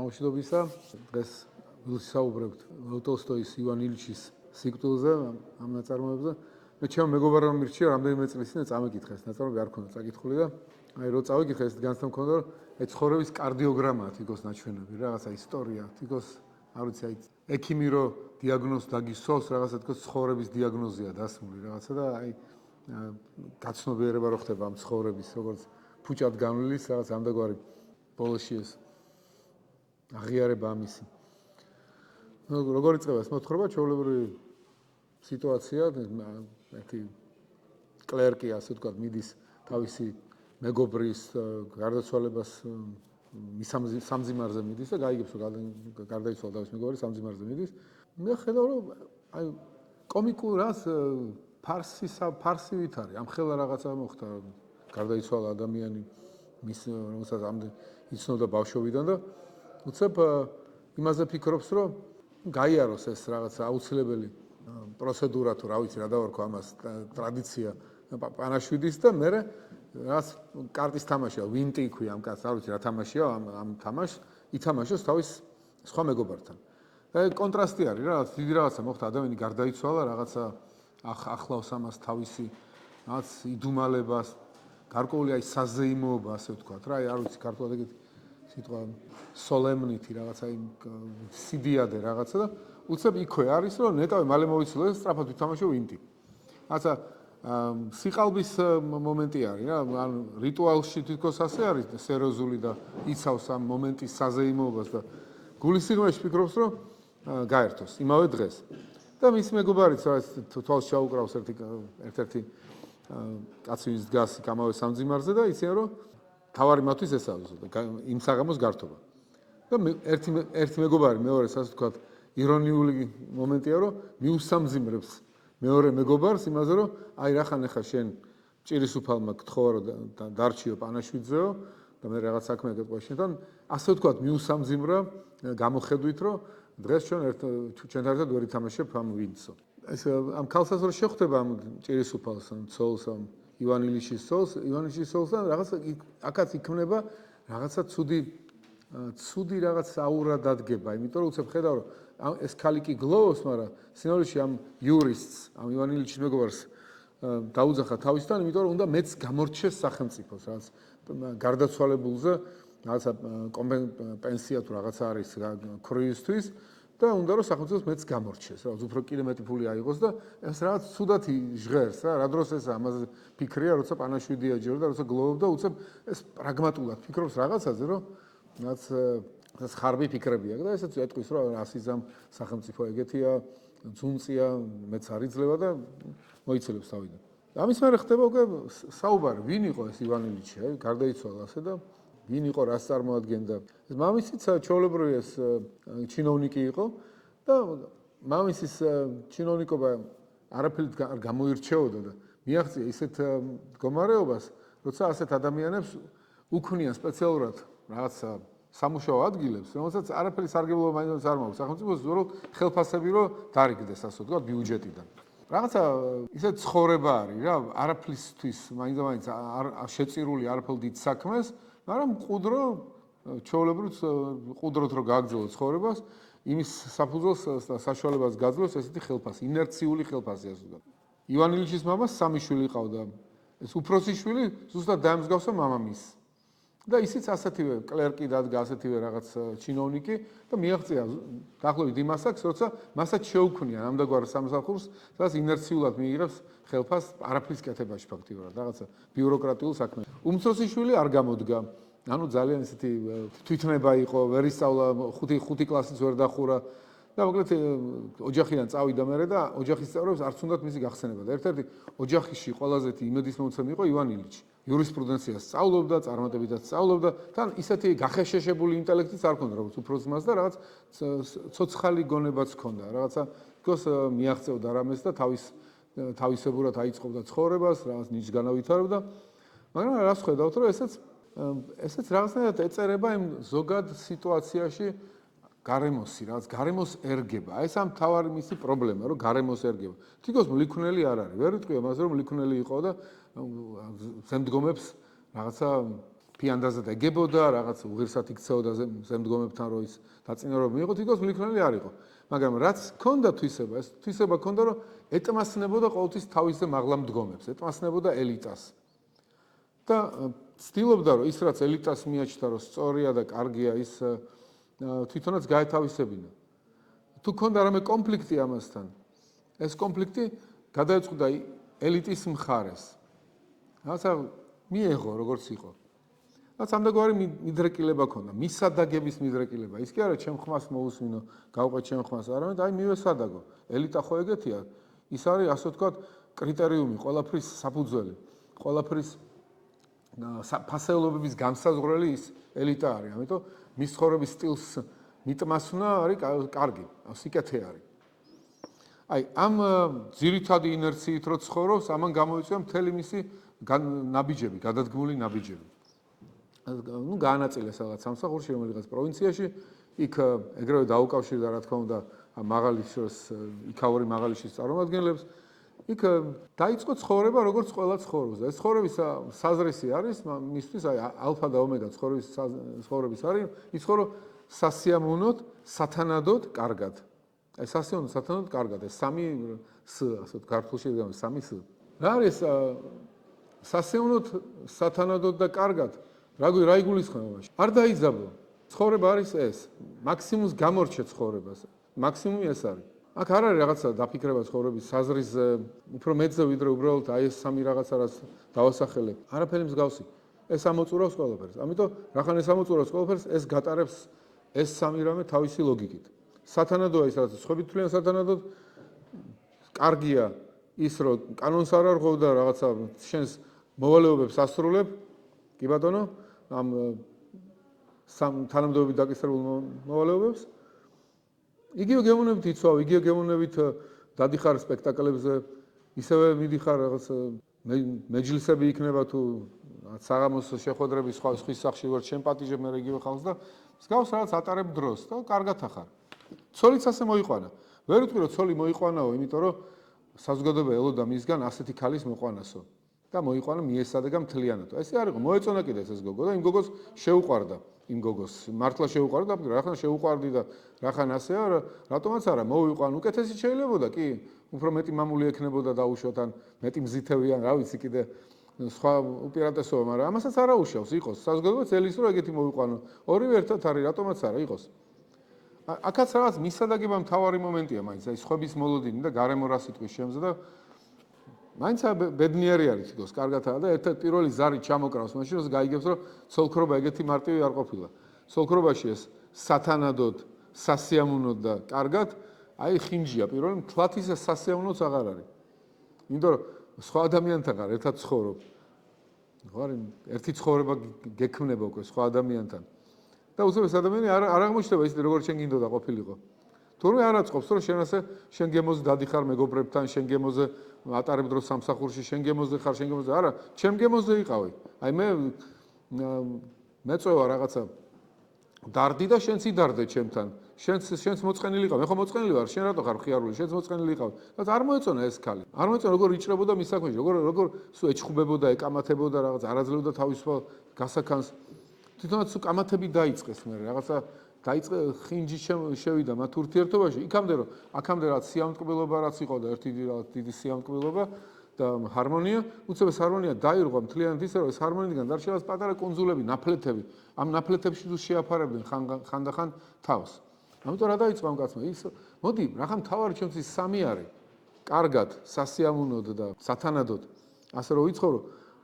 გამშვიდობისა. დღეს ვისაუბრებთ ლევ ტოლსტოის ივან ილიჩის სიკვდილზე, ამ ნაწარმოებზე. მე ჩემ მეგობარმა მირჩია რამდენიმე წლის წინ წამეკითხეს, ნაწარმოები არ ქონდა წაკითხული და აი რო წავიკითხე ეს განცდა მქონდა, რომ ეს ცხოვრების კარდიოგრამაა თითქოს ნაჩვენები, რაღაცა ისტორია, თითქოს არ ვიცი, აი ექიმი რო დიაგნოზს დაგისვავს, რაღაცა თითქოს ცხოვრების დიაგნოზია დასმული რაღაცა და აი გაცნობიერება რო ხდება ამ ცხოვრების, როგორც ფუჭად განვლილის რაღაც ამდაგვარი ბოლოში ეს აღიარება ამისი. როგორ იწყება ეს მოთხრობა, ჩვეულებრივი სიტუაცია, ერთი კლერკი, ასე ვთქვათ, მიდის თავისი მეგობრის გარდაცვალებას სამძიმარზე მიდის და გაიგებს, რომ გარდაიცვალა თავისი მეგობარი სამძიმარზე მიდის. მე ხედავ, რომ აი კომიკურ რას ფარსივით არის, ამ ხელა რაღაცა მოხდა, გარდაიცვალა ადამიანი, მის რომელსაც ამდენ იცნობდა ბავშვობიდან და უცებ იმაზე ფიქრობს, რომ გაიაროს ეს რაღაცა აუცილებელი პროცედურა თუ რა ვიცი რა დავარქვა ამას ტრადიცია პანაშვიდის და მე რაც კარტის თამაშია, ვინტი იქვია ამ კაცს, არ ვიცი რა თამაშია ამ თამაშს, ითამაშოს თავის სხვა მეგობართან. და კონტრასტი არის რა, დიდი რაღაცა მოხდა, ადამიანი გარდაიცვალა, რაღაცა ახლავს ამას თავისი რაღაც იდუმალებას, გარკვეული აი საზეიმოობა, ასე ვთქვათ რა, აი არ ვიცი ქართულად ეგეთი სიტყვა სოლემნითი რაღაცა იმ სიდიადე რაღაცა და უცებ იქვე არის რომ ნეტავი მალე მოვიცილო და სწრაფად ვითამაშო ვინტი. რაღაცა სიყალბის მომენტი არის რა, ან რიტუალში თითქოს ასე არის სერიოზული და იცავს ამ მომენტის საზეიმოებას და გულის სიღრმეში ფიქრობს რომ გაერთოს იმავე დღეს. და მის მეგობარიც რა თვალს ჩაუკრავს ერთ-ერთი კაცი ვის დგას ამავე სამძიმარზე და იციან რომ თავარი მათთვის ეს არის და იმ საღამოს გართობა. და ერთი მეგობარი მეორეს ასე ვთქვათ ირონიული მომენტია რომ მიუსამძიმრებს მეორე მეგობარს იმაზე რომ აი რახან ახლა შენ ჭირის უფალმა გთხოვა რომ დარჩიო პანაშვიდზეო და მე რაღაც საქმე გეტყვა შენთან ასე ვთქვათ მიუსამძიმრა გამოხედვით რომ დღეს ჩვენთან ერთად ვერ ითამაშებ ამ ვინცო. ეს ამ ქალსაც რო შეხვდება ამ ჭირის უფალს ამ ცოლს ამ ივან ილიჩის ცოლს და რაღაცა აქაც იქმნება რაღაცა ცუდი რაღაც აურა დადგება, იმიტომ რომ უცებ ხედავ რომ ეს ქალი კი გლოვობს, მაგრამ სინამდვილეში ამ იურისტს, ამ ივან ილიჩის მეგობარს დაუძახა თავისთან, იმიტომ რომ უნდა მეც გამორჩეს სახელმწიფოს, რაღაც გარდაცვალებულზე რაღაცა პენსია თუ რაღაცა არის ქროისთვის და უნდა რომ სახელმწიფოს მეც გამორჩეს, რაღაც უფრო კიდე მეტი ფული აიღოს და ეს რაღაც ცუდად ჟღერს რა, რა დროს ეს ამაზე ფიქრია, როცა პანაშვიდია ჯერ და როცა გლოვობდა, უცებ ეს პრაგმატულად ფიქრობს რაღაცაზე, რომ რაც ხარბი ფიქრებია და ესეც ეტყვის რომ რასიზმ სახელმწიფო ეგეთია, ძუნწია, მეც არ იძლევა და მოიცილებს თავიდან. ამის მერე ხდება უკვე საუბარი, ვინ იყო ეს ივან ილიჩი, გარდაიცვალა ასე და ვინ იყო, რას წარმოადგენდა. ეს მამისიც ჩვეულებრივი ეს ჩინოვნიკი იყო და მამისის ჩინოვნიკობა არაფერით არ გამოირჩეოდა და მიაღწია ისეთ მდგომარეობას, როცა ასეთ ადამიანებს უქმნიან სპეციალურად რაღაცა სამუშაო ადგილებს, რომელსაც არაფერი სარგებლობა მაინც არ მაქვს. სახელმწიფოს უბრალოდ ხელფასები რომ დარიგდეს, ასე ვთქვათ, ბიუჯეტიდან. რაღაცა ისე ცხოვრება არის რა, არაფრისთვის მაინც არ შეწირული არაფერ დიდ საქმეს, მაგრამ მყუდრო ჩვეულებრივ მყუდროთ რომ გააგრძელო ცხოვრებას, იმის საფუძველს და საშუალებას გაძლევს ესეთი ხელფასი, ინერციული ხელფასი ასე ვთქვათ. ივან ილიჩის მამას სამი შვილი ყავდა. ეს უფროსი შვილი ზუსტად დაემსგავსა მამამისს. და ისიც ასეთივე კლერკი დადგა, ასეთივე რაღაც ჩინოვნიკი და მიაღწია დაახლოებით იმ ასაკს, როცა მასაც შეუქმნიან ამდაგვარ სამსახურს, სადაც ინერციულად მიიღებს ხელფასს არაფრის კეთებაში ფაქტიურად, რაღაცა ბიუროკრატიულ საქმე. უმცროსი შვილი არ გამოდგა. ანუ ძალიან ისეთი თვითნება იყო, ვერ ისწავლა, ხუთი კლასიც ვერ დახურა და მოკლედ ოჯახიდან წავიდა მერე და ოჯახის წევრებს არც უნდათ მისი გახსენება და ერთ-ერთი ოჯახში ყველაზე იმედისმომცემი იყო ივან ილიჩი. იურისპრუდენციას სწავლობდა, წარმატებითაც სწავლობდა, თან ისეთი გახეშეშებული ინტელექტიც არ ჰქონდა, როგორც უფროს ძმას და რაღაც ცოცხალი გონებაც ჰქონდა, რაღაცა თქოს მიაღწევდა რამეს და თავისებურად აიწყობდა ცხოვრებას, რაღაც ნიშს განავითარებდა, მაგრამ რას ხედავთ, რომ ესეც რაღაცნაირად ეწერება იმ ზოგად სიტუაციაში გარემოსი, რაღაც გარემოს ერგება. ეს ამ თავარი მისი პრობლემა, რომ გარემოს ერგება. თითქოს მლიქვნელი არ არის. ვერ იტყვია მას, რომ მლიქვნელი იყო და ზემდგომებს რაღაცა ფიანდაზე და ეგებოდა, რაღაც უღირსად იქცეოდა ზემდგომებთან რო ის დაწინაურება მიიღო, თვითონ მლიქნელი არ იყო. მაგრამ რაც ჰქონდა თვისება, ეს თვისება ჰქონდა, რომ ეტმასნებოდა ყოველთვის თავისზე მაღლა მდგომებს, ეტმასნებოდა ელიტას. და ცდილობდა, რომ ის რაც ელიტას მიაჩნდა, რომ სწორია და კარგია, ის თვითონაც გაეთავისებინა. თუ ჰქონდა რამე კონფლიქტი ამასთან, ეს კონფლიქტი გადაეწყვიტა ელიტის მხარეს. რაღაცა მიეღო, როგორც იყო. რაც ამდაგვარი მიდრეკილება ქონდა, მისადაგების მიდრეკილება. ის კი არა, ჩემ ხმას მოусმინო, გავყვეთ ჩემ ხმას, არამედ აი მივესადაგო. ელიტა ხო ეგეთია. ის არის, ასე ვთქვათ, კრიტერიუმი, ყველაფრის საფუძველი, ყველაფრის ფასეულობების განსაზღვრელი ის ელიტა არის. ამიტომ მის ცხოვრების სტილს მიტმასვნა არის კარგი, სიკეთე არის. აი, ამ ძირითადი ინერციით რო ცხოვრობს, ამან გამოიწვია მთელი მისი ნაბიჯები, გადადგმული ნაბიჯები. ну გაანაწილეს რაღაც სამსახურში, რომელიღაც პროვინციაში, იქ ეგრევე დაუკავშირდა, რა თქმა უნდა, მაღალიშოს, იქაური მაღალიშის წარმომადგენლებს. იქ დაიწყო ცხოვრება, როგორც ყველა ცხოვრობს. ეს ცხოვრების საზრისი არის, მისთვის აი ალფა და ომეგა ცხოვრების არის, ის ხო რომ სასიამოვნოდ, სათანადოდ, კარგად. აი სასიამოვნოდ, სათანადოდ, კარგად. ეს 3 ს, ასე ქართულში გამ 3 ს. რა არის სასიამოვნოდ, სათანადოდ და კარგად? რა იგულისხმება მაშინ? არ დაიძაბო. ცხოვრება არის ეს. მაქსიმუმს გამორჩე ცხოვრებას. მაქსიმუმი ეს არის. აქ არ არის რაღაცა დაფიქრება ცხოვრების საზრისზე, უფრო მეცზე ვიდრე უბრალოდ აი ეს 3 რაღაცა რაც დავასახელე. არაფერი მსგავსი. ეს ამოწურავს ყველაფერს. ამიტომ რახან ეს ამოწურავს ყველაფერს, ეს გატარებს ეს 3 რამე თავისი ლოგიკით. სათანადოა ის რაც სხვები თვლიან სათანადოდ, კარგია ის რომ კანონს არ არღო და რაღაცა შენს მოვალეობებს ასრულებ. კი ბატონო, ამ თანამდებობით დაკისრებულ მოვალეობებს. იგივე გემოვნებით იცვავ, იგივე გემოვნებით დადიხარ სპექტაკლებზე, ისევე მიდიხარ რაღაც მეჯლისები იქნება თუ საღამოს შეხვედრები სხვის სახში ვარ, ჩემ პატიჟებ მე იგივე ხალხს და მსგავს რაღაც ატარებ დროს და კარგად ახარ. ცოლიც ასე მოიყვანა. ვერ ვიტყვი რომ ცოლი მოიყვანაო, იმიტომ რომ საზოგადოება ელოდა მისგან ასეთი ქალის მოყვანასო. და მოიყვანა მიესადეგა მთლიანად. ესე არ იყო, მოეწონა კიდეს ეს გოგო და იმ გოგოს შეუყვარდა. იმ გოგოს მართლა შეუყვარდა, რახან შეუყვარდი და რახან ასეა, რატომაც არა, მოვიყვან, უკეთესი შეიძლებოდა კი, უფრო მეტი მამული ექნებოდა დაუშვათ ან მეტი მზითევიან, რა ვიცი კიდე სხვა უპირატესობა, მაგრამ ამასაც არ აუშავს, იყოს. საზოგადოება წელის რომ ეგეთი მოვიყვანო. ორივე ერთად არის, რატომაც არა, იყოს. აქაც რაღაც მისადაგება მთავარი მომენტია, მაინც აი სხვების მოლოდინი და გარემო რა სიტყვის შემზე და მაინც ბედნიერი არის თვითონ, კარგადაა და ერთ-ერთი პირველი ზარი ჩამოკრავს მაშინ, რომ გაიგებს, რომ ცოლქრობა ეგეთი მარტივი არ ყოფილა. ცოლქრობაში ეს სათანადოდ, სასიამოვნოდ და კარგად, აი ხინჯია პირველი, მთლად ისე სასიამოვნოც აღარ არის. იმიტომ რომ სხვა ადამიანთანაც ერთად ცხოვრობ. ხო არის, ერთი ცხოვრება გექმნება უკვე სხვა ადამიანთან. და უცებ ადამიანი არ აღმოჩნდება ისე როგორც შენ გინდოდა ყოფილიყო. თურმე არ აწყობს, რომ შენ ასე შენ გემოზე დადიხარ მეგობრებთან, შენ გემოზე ატარებ დროს სამსახურში, შენ გემოზე ხარ, შენ გემოზე არა, ჩემ გემოზე იყავი. აი მე მეწევა რაღაცა დარდი და შენც იდარდე ჩემთან. შენც მოწყენილი იყავ. მე ხო მოწყენილი ვარ, შენ რატო ხარ მხიარული? შენც მოწყენილი იყავ. და არ მოეწონა ეს ქალი. არ მოეწონა როგორ იჭრებოდა მის საქმეში, როგორ ეჩხუბებოდა, ეკამათებოდა რაღაც, არაძლევდა თავისუფალ გასაქანს. თვითონაც კამათები დაიწყეს მე რაღაცა დაიწყე ხინჯი შევიდა მათ ურთიერთობაში. აქამდე რაც სიამტკბილობა რაც იყო და ერთი დიდი სიამტკბილობა და ჰარმონია, უცებ ეს ჰარმონია დაირღვა მთლიანად ისე რომ ეს ჰარმონიიდან დარჩება პატარა კუნძულები, ნაფლეთები. ამ ნაფლეთებში თუ შეაფარებდნენ ხანდახან თავს. ამიტომ რა დაიწყო ამ კაცმა? ის მოდი, რახან თავარი ჩემს ის 3 არის. კარგად, სასიამოვნოდ და სათანადოდ. ასე რომ ვიცხოვრო,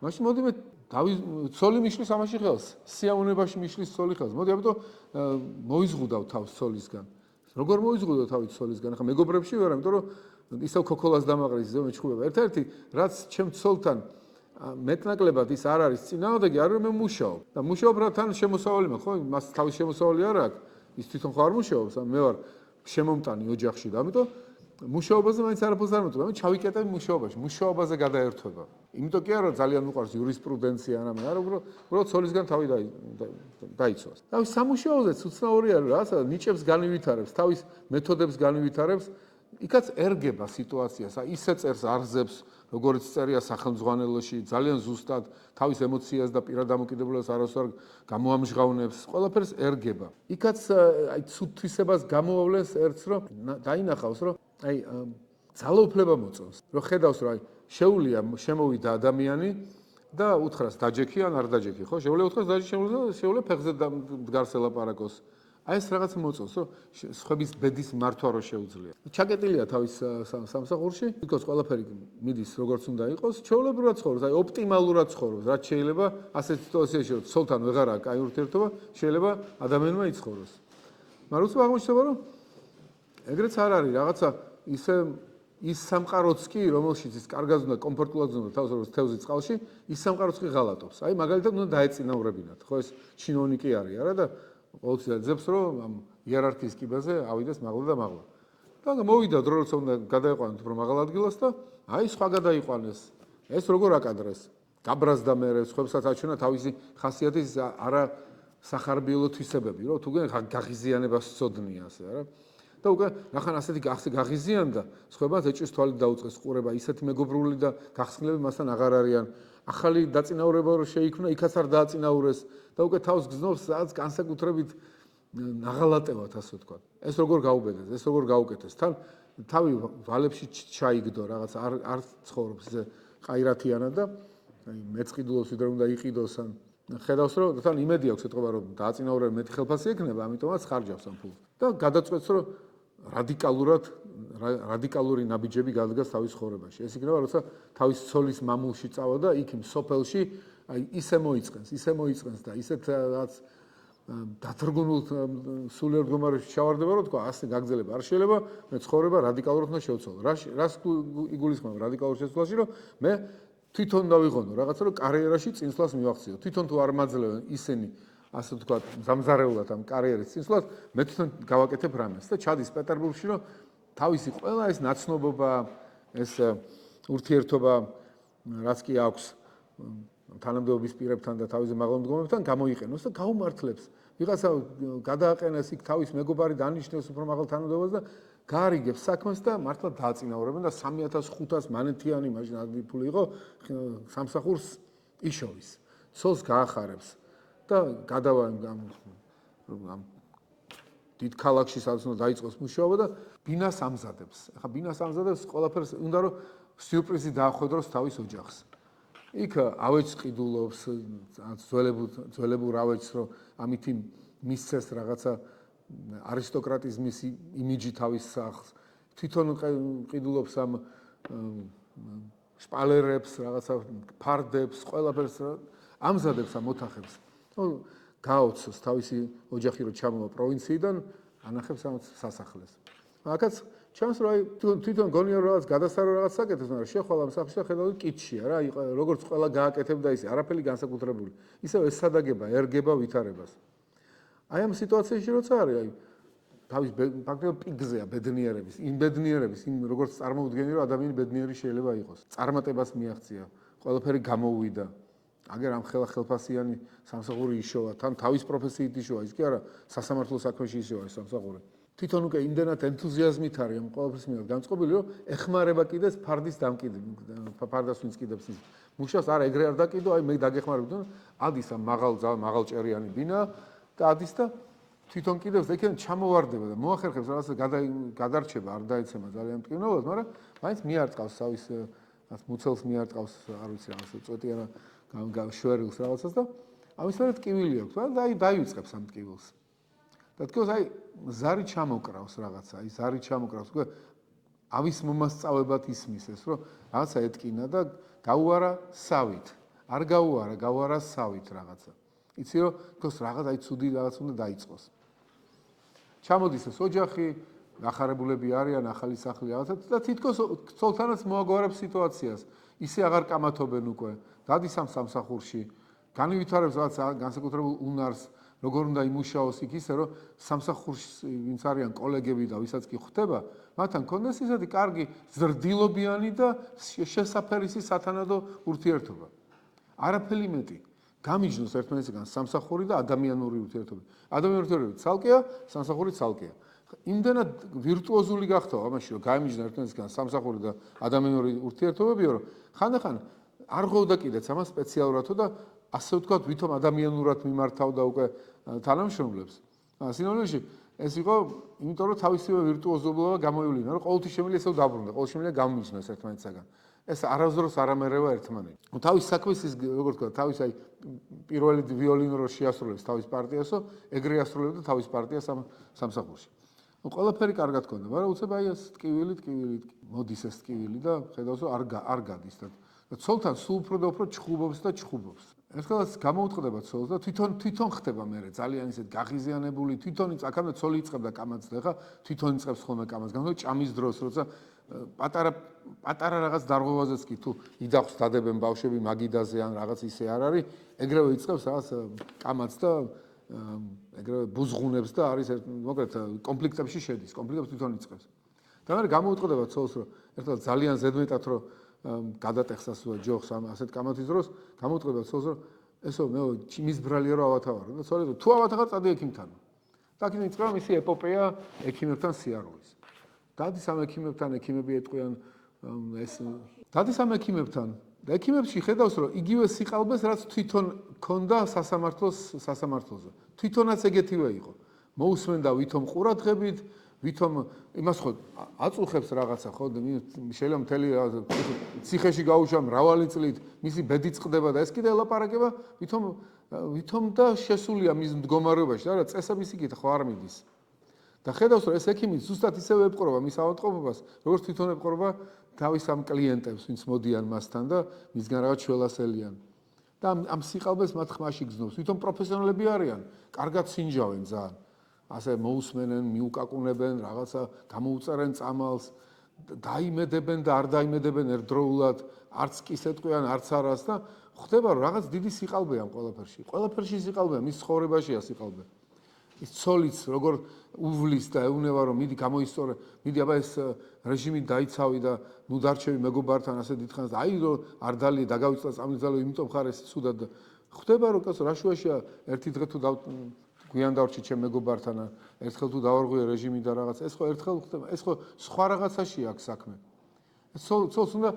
მაშინ მოდი მე ცოლი მიშლის ამაში ხელს, სიამოვნებაში მიშლის ცოლი ხელს. მოდი, ამიტომ მოიზღუდავ თავს ცოლისგან. როგორ მოიზღუდავ თავი ცოლისგან? ახლა მეგობრებში ვარ, ამიტომ რომ ისევ ქოქოლას დამაყრის, ისევ მეჩხუბება. ერთ-ერთი რაც ჩემ ცოლთან მეტნაკლებად ის არ არის წინააღმდეგი, არ მე მუშაობ. და მუშაობ რა თან შემოსავალი მაქვს, ხო? მას თავის შემოსავალი არ აქვს. ის თვითონ ხო არ მუშაობს, მე ვარ შემომტანი ოჯახში და ამიტომ მუშაობაზე მაინც არაფერს არ მოწყვეტ, ამიტომ ჩავიკეტებ მუშაობაში, მუშაობაზე გადაერთვება. იმიტომ კი არა ძალიან უყვარს იურისპრუდენცია, არა, უბრალოდ ცოლისგან თავი დაიცვას. და სამუშაოზეც უცნაური არის რა, სადაც ნიჭებს განივითარებს, თავის მეთოდებს განივითარებს, იქაც ერგება სიტუაციას, ისე წერს არზებს, როგორც წერია სახელმძღვანელოში, ძალიან ზუსტად თავის ემოციას და პირად დამოკიდებულებას არასდროს გამოამჟღავნებს, ყველაფერს ერგება. იქაც აი ცუდთვისებას გამოავლენს ერთს, რომ დაინახავს, რომ აი ძალაუფლება მოწონს. რომ ხედავს, რომ აი შეუძლია შემოვიდა ადამიანი და უთხრას დაჯექი ან არ დაჯექი, ხო? შეუძლია უთხრას დაჯექი, შეუძლია ფეხზე დგარს ელაპარაკოს. აი ეს რაღაც მოწონს, რომ სხვების ბედის მართვა რო შეუძლია. ჩაკეტილია თავის სამსახურში, თვითონ ყველაფერი მიდის როგორც უნდა იყოს, ჩვეულებრივად ცხოვრობს, აი ოპტიმალურად ცხოვრობს, რაც შეიძლება ასეთ სიტუაციაში, რომ ცოლთან ვეღარაა კაი ურთიერთობა, შეიძლება ადამიანმა იცხოვროს. მაგრამ უცებ აღმოჩნდება, რომ ეგრეც არ არის, რაღაცა ისე ის სამყაროც კი, რომელშიც ის კარგად უნდა კომფორტულად უნდა თავს როგორც თევზი წყალში, ის სამყაროც კი ღალატობს. აი მაგალითად უნდა დაეწინაურებინათ, ხო ეს ჩინოვნიკი არის არა და ყოველთვის აძებს რომ ამ იერარქიის კიბაზე ავიდეს მაღლა და მაღლა. და მოვიდა დრო როცა უნდა გადაიყვანოთ უფრო მაღალ ადგილას და აი სხვა გადაიყვანეს. ეს როგორ აკადრეს? გაბრაზდა მერე სხვებსაც აჩვენა თავისი ხასიათის არა სახარბიელო თვისებები, რომ თუგენ გაღიზიანებას სწოდნია ასე არა? და უკვე ნახან ასეთი გაღიზიანდა, სხვებაც ეჭვის თვალით დაუწყეს ყურება, ისეთი მეგობრული და გახსნილები მასთან აღარ არიან. ახალი დაწინაურება რო შეიქმნა, იქაც არ დააწინაურეს და უკვე თავს გზნობს სადაც განსაკუთრებით ნაღალატევად ასე ვთქვა. ეს როგორ გაუბედეს, ეს როგორ გაუკეთეს. თან თავი ვალებში ჩაიგდო რაღაც არ ცხოვრობს ესე ყაირათიანად და აი მეწყიდულობს ვიდრე უნდა იყიდოს ან ხედავს რომ თან იმედი აქვს ეთქობა რომ დააწინაურება მეტი ხელფასი ექნება, ამიტომაც ხარჯავს ამ ფულს. და გადაწყვეტს რომ რადიკალური ნაბიჯები გადადგას თავის ცხოვრებაში. ეს იქნება როცა თავის ცოლის მამულში წავა და იქ სოფელში აი ისე მოიწყენს და ისეთ რაც დათრგუნულ სულიერ მდგომარეობაში ჩავარდება რომ თქვა ასე გაგრძელება არ შეიძლება, მე ცხოვრება რადიკალურად უნდა შევცვალო. რას იგულისხმება რადიკალურ შეცვლაში, რომ მე თვითონ დავიღონო რაღაცა რომ კარიერაში წინსვლას მივახციო. თვითონ თუ არ მაძლევენ ისინი ასე ვთქვათ, ზამზარეულად ამ კარიერის წინსვლას, მე თვითონ გავაკეთებ რამეს და ჩადის პეტერბურგში, რომ თავისი ყველა ეს ნაცნობობა, ეს ურთიერთობა, რაც კი აქვს თანამდებობის პირებთან და თავის მაღალ მდგომარეობთან გამოიყენოს და გაუმართლებს. ვიღაცა გადააყენეს იქ თავის მეგობარი დანიშნეს უფრო მაღალ თანამდებობას და გაარიგებს საქმეს და მართლა დააწინაურებენ და 3500 მანეთიანი მაშინ ადგილი ფული იყო სამსახურს იშოვის. ცოლს გაახარებს. და გადავა ამ დიდ ქალაქში სადაც უნდა დაიწყოს მუშაობა და ბინას ამზადებს. ახლა ბინას ამზადებს ყველაფერს უნდა რომ სიურპრიზი დაახვედროს თავის ოჯახს. იქ ავეჯს ყიდულობს, ძველებურ ავეჯს რომ ამითი მისცეს რაღაცა არისტოკრატიზმის იმიჯი თავის სახლს. თვითონ ყიდულობს ამ შპალერებს, რაღაცა ფარდებს, ყველაფერს ამზადებს ამ ოთახებს. გააოცოს თავისი ოჯახი რომ ჩამოვა პროვინციიდან, ანახებს ამ სასახლეს. აქაც ჩანს რომ აი თვითონ გონია რომ რაღაც გადასარო რაღაც საკეთებს, მაგრამ შეხვალ ამ სახლში და ხედავთ კითშია რა, როგორც ყველა გააკეთებდა ისე, არაფერი განსაკუთრებული. ისევ ესადაგება, ერგება ვითარებას. აი ამ სიტუაციაში როცა არის, აი თავის ფაქტობრივად პიგზეა ბედნიერების, იმ ბედნიერების, იმ როგორც წარმოუდგენი რომ ადამიანი ბედნიერი შეიძლება იყოს. წარმატებას მიაღწია, ყველაფერი გამოუვიდა. აგერ ამ ხელფასიანი სამსახური იშოვა, თან თავის პროფესიით იშოვა, ის კი არა სასამართლო საქმეში იშოვა ეს სამსახური. თვითონ უკვე იმდენად ენთუზიაზმით არის ამ ყველაფრის მიერ განწყობილი, რომ ეხმარება კიდეს ფარდის ფარდას ვინც კიდებს ის მუშას, არა ეგრე არ დაკიდო, აი მე დაგეხმარებდი და ადის ამ მაღალჭერიანი ბინა და ადის და თვითონ კიდევს ეკენ ჩამოვარდება და მოახერხებს რაღაცა გადარჩება, არ დაეცემა ძალიან მტკივნეულად, მაგრამ მაინც მიარტყავს თავის მუცელს მიარტყავს, არ ვიცი რაღაცა წვეტიანა შვერილს რაღაცას და ამის მერე ტკივილი აქვს და დაივიწყებს ამ ტკივილს. და თქოს აი ზარი ჩამოკრავს რაღაცა, აი ზარი ჩამოკრავს, უკვე ავის მომასწავებად ისმის ეს, რომ რაღაცა ეტკინა და გაუარა სავით. არ გაუარა სავით რაღაცა. იცი რომ თქოს რაღაც აი ცუდი რაღაც უნდა დაიწყოს. ჩამოდის ეს ოჯახი, გახარებულები არიან, ახალი სახლი რაღაცა და თითქოს ცოლთანაც მოაგვარებს სიტუაციას. ისე აღარ კამათობენ უკვე. გადის ამ სამსახურში, განივითარებს რაღაც განსაკუთრებულ უნარს, როგორ უნდა იმუშაოს იქ ისე, რომ სამსახურში ვინც არიან კოლეგები და ვისაც კი ხვდება, მათთან კონდეს ისეთი კარგი ზრდილობიანი და შესაფერისი სათანადო ურთიერთობა. არაფერი მეტი. გამიჯნოს ერთმანეთისგან სამსახური და ადამიანური ურთიერთობა. ადამიანური ურთიერთობა ცალკეა, სამსახური ცალკეა. იმდენად ვირტუოზული გახდა ამაში, რომ გაიმიჯნა ერთმანეთისგან სამსახური და ადამიანური ურთიერთობებიო, რომ ხანდახან არ ღვევდა კიდეც ამას სპეციალურადო და ასე ვთქვათ, ვითომ ადამიანურად მიმართავდა უკვე თანამშრომლებს. სინამდვილეში ეს იყო, იმიტომ რომ თავისივე ვირტუოზობა გამოივლინა, რომ ყოველთვის შემიძლია ესე დაბრუნდა, ყოველთვის შემიძლია გამიჯნოს ერთმანეთისგან. ეს არასდროს არ ამერევა ერთმანეთს. თავის საქმეს ის როგორ ვთქვა, თავის აი პირველი ვიოლინო რო შეასრულებს თავის პარტიასო, ეგრე ასრულებდა თავის პარტიას სამსახურში. ყველაფერი კარგად ქონდა, მაგრამ უცებ აი ეს ტკივილი მოდის ეს ტკივილი და ხედავს რომ არ გადის და ცოლთან სულ უფრო და უფრო ჩხუბობს და ჩხუბობს. ერთხელაც გამოუტყდება ცოლს და თვითონ ხდება მერე ძალიან ისეთ გაღიზიანებული, თვითონ აქამდე ცოლი იწყებდა კამათს და ხა თვითონ იწყებს ხოლმე კამათს, განსაკუთრებით ჭამის დროს, როცა პატარა რაღაც დარღვევაზეც კი თუ იდახს დადებენ ბავშვები მაგიდაზე ან რაღაც ისე არ არის, ეგრევე იწყებს რაღაც კამათს და ეგრევე ბუზღუნებს და არის მოკლედ კონფლიქტებში შედის, კონფლიქტებს თვითონ იწყებს. და მერე გამოუტყდება ცოლს, რომ ერთხელ ძალიან ზედმეტად რომ გადატეხსას ჯოხს ამ ასეთ კამათის დროს, გამოუტყდება ცოლს, რომ ესო მე მის ბრალია რომ ავათავარო და ცოლი თუ ავათავარ წადი ექიმთან. და აქ იწყება მისი ეპოპეა ექიმებთან სიარულის. დადის ამ ექიმებთან, ექიმები ეტყვიან ეს დადის ამ ექიმებთან და ექიმებში ხედავს რომ იგივე სიყალბეს რაც თვითონ ქონდა სასამართლოზე. თვითონაც ეგეთივე იყო. მოусმენდა ვითომ ყურადღებით, ვითომ იმას ხო აწუხებს რაღაცა ხო შეიძლება მთელი ციხეში გაუშვა მრავალი წლით, მისი ბედი წყდება და ეს კიდე ელაპარაკება ვითომ და შესულია მის მდგომარეობაში, არა წესების იქით ხო არ მიდის. და ხედავს რომ ეს ექიმი ზუსტად ისევე ეპყრობა მის ავადმყოფობას, როგორც თვითონ ეპყრობა თავის ამ კლიენტებს, ვინც მოდიან მასთან და მისგან რაღაც შველასელიან. და ამ სიყალბეს მათ ხმაში გზნობს. თვითონ პროფესიონალები არიან, კარგად სინჯავენ ძალიან. ასე მოусმენენ, მიუკაკუნებენ, რაღაცა გამოუწერენ წამალს, დაიმედებენ და არ დაიმედებენ ერთდროულად, არც კი სეტყვიან, არც არას და ხდება რომ რაღაც დიდი სიყალბეა ამ ყველაფერში. ყველაფერში სიყალბეა, მის ცხოვრებაშია სიყალბე. ის ცოლიც როგორ უვლის და ეუნება რომ მიდი გამოისწორე, მიდი აბა ეს რეჟიმი დაიცავი და ნუ დარჩევი მეგობართან ასე დიდხანს და აი რომ არ დალია დაგავიწყდა წამლიზალო, იმიტომ ხარ ეს ცუდად და ხდება რომ კაცო რა შუაშია ერთი დღე თუ გვიან დავრჩი ჩემ მეგობართან, ერთხელ თუ დავარღვიე რეჟიმი და რაღაც, ეს ხო ერთხელ ხდება, ეს ხო სხვა რაღაცაშია აქ საქმე. ეს ცოლს უნდა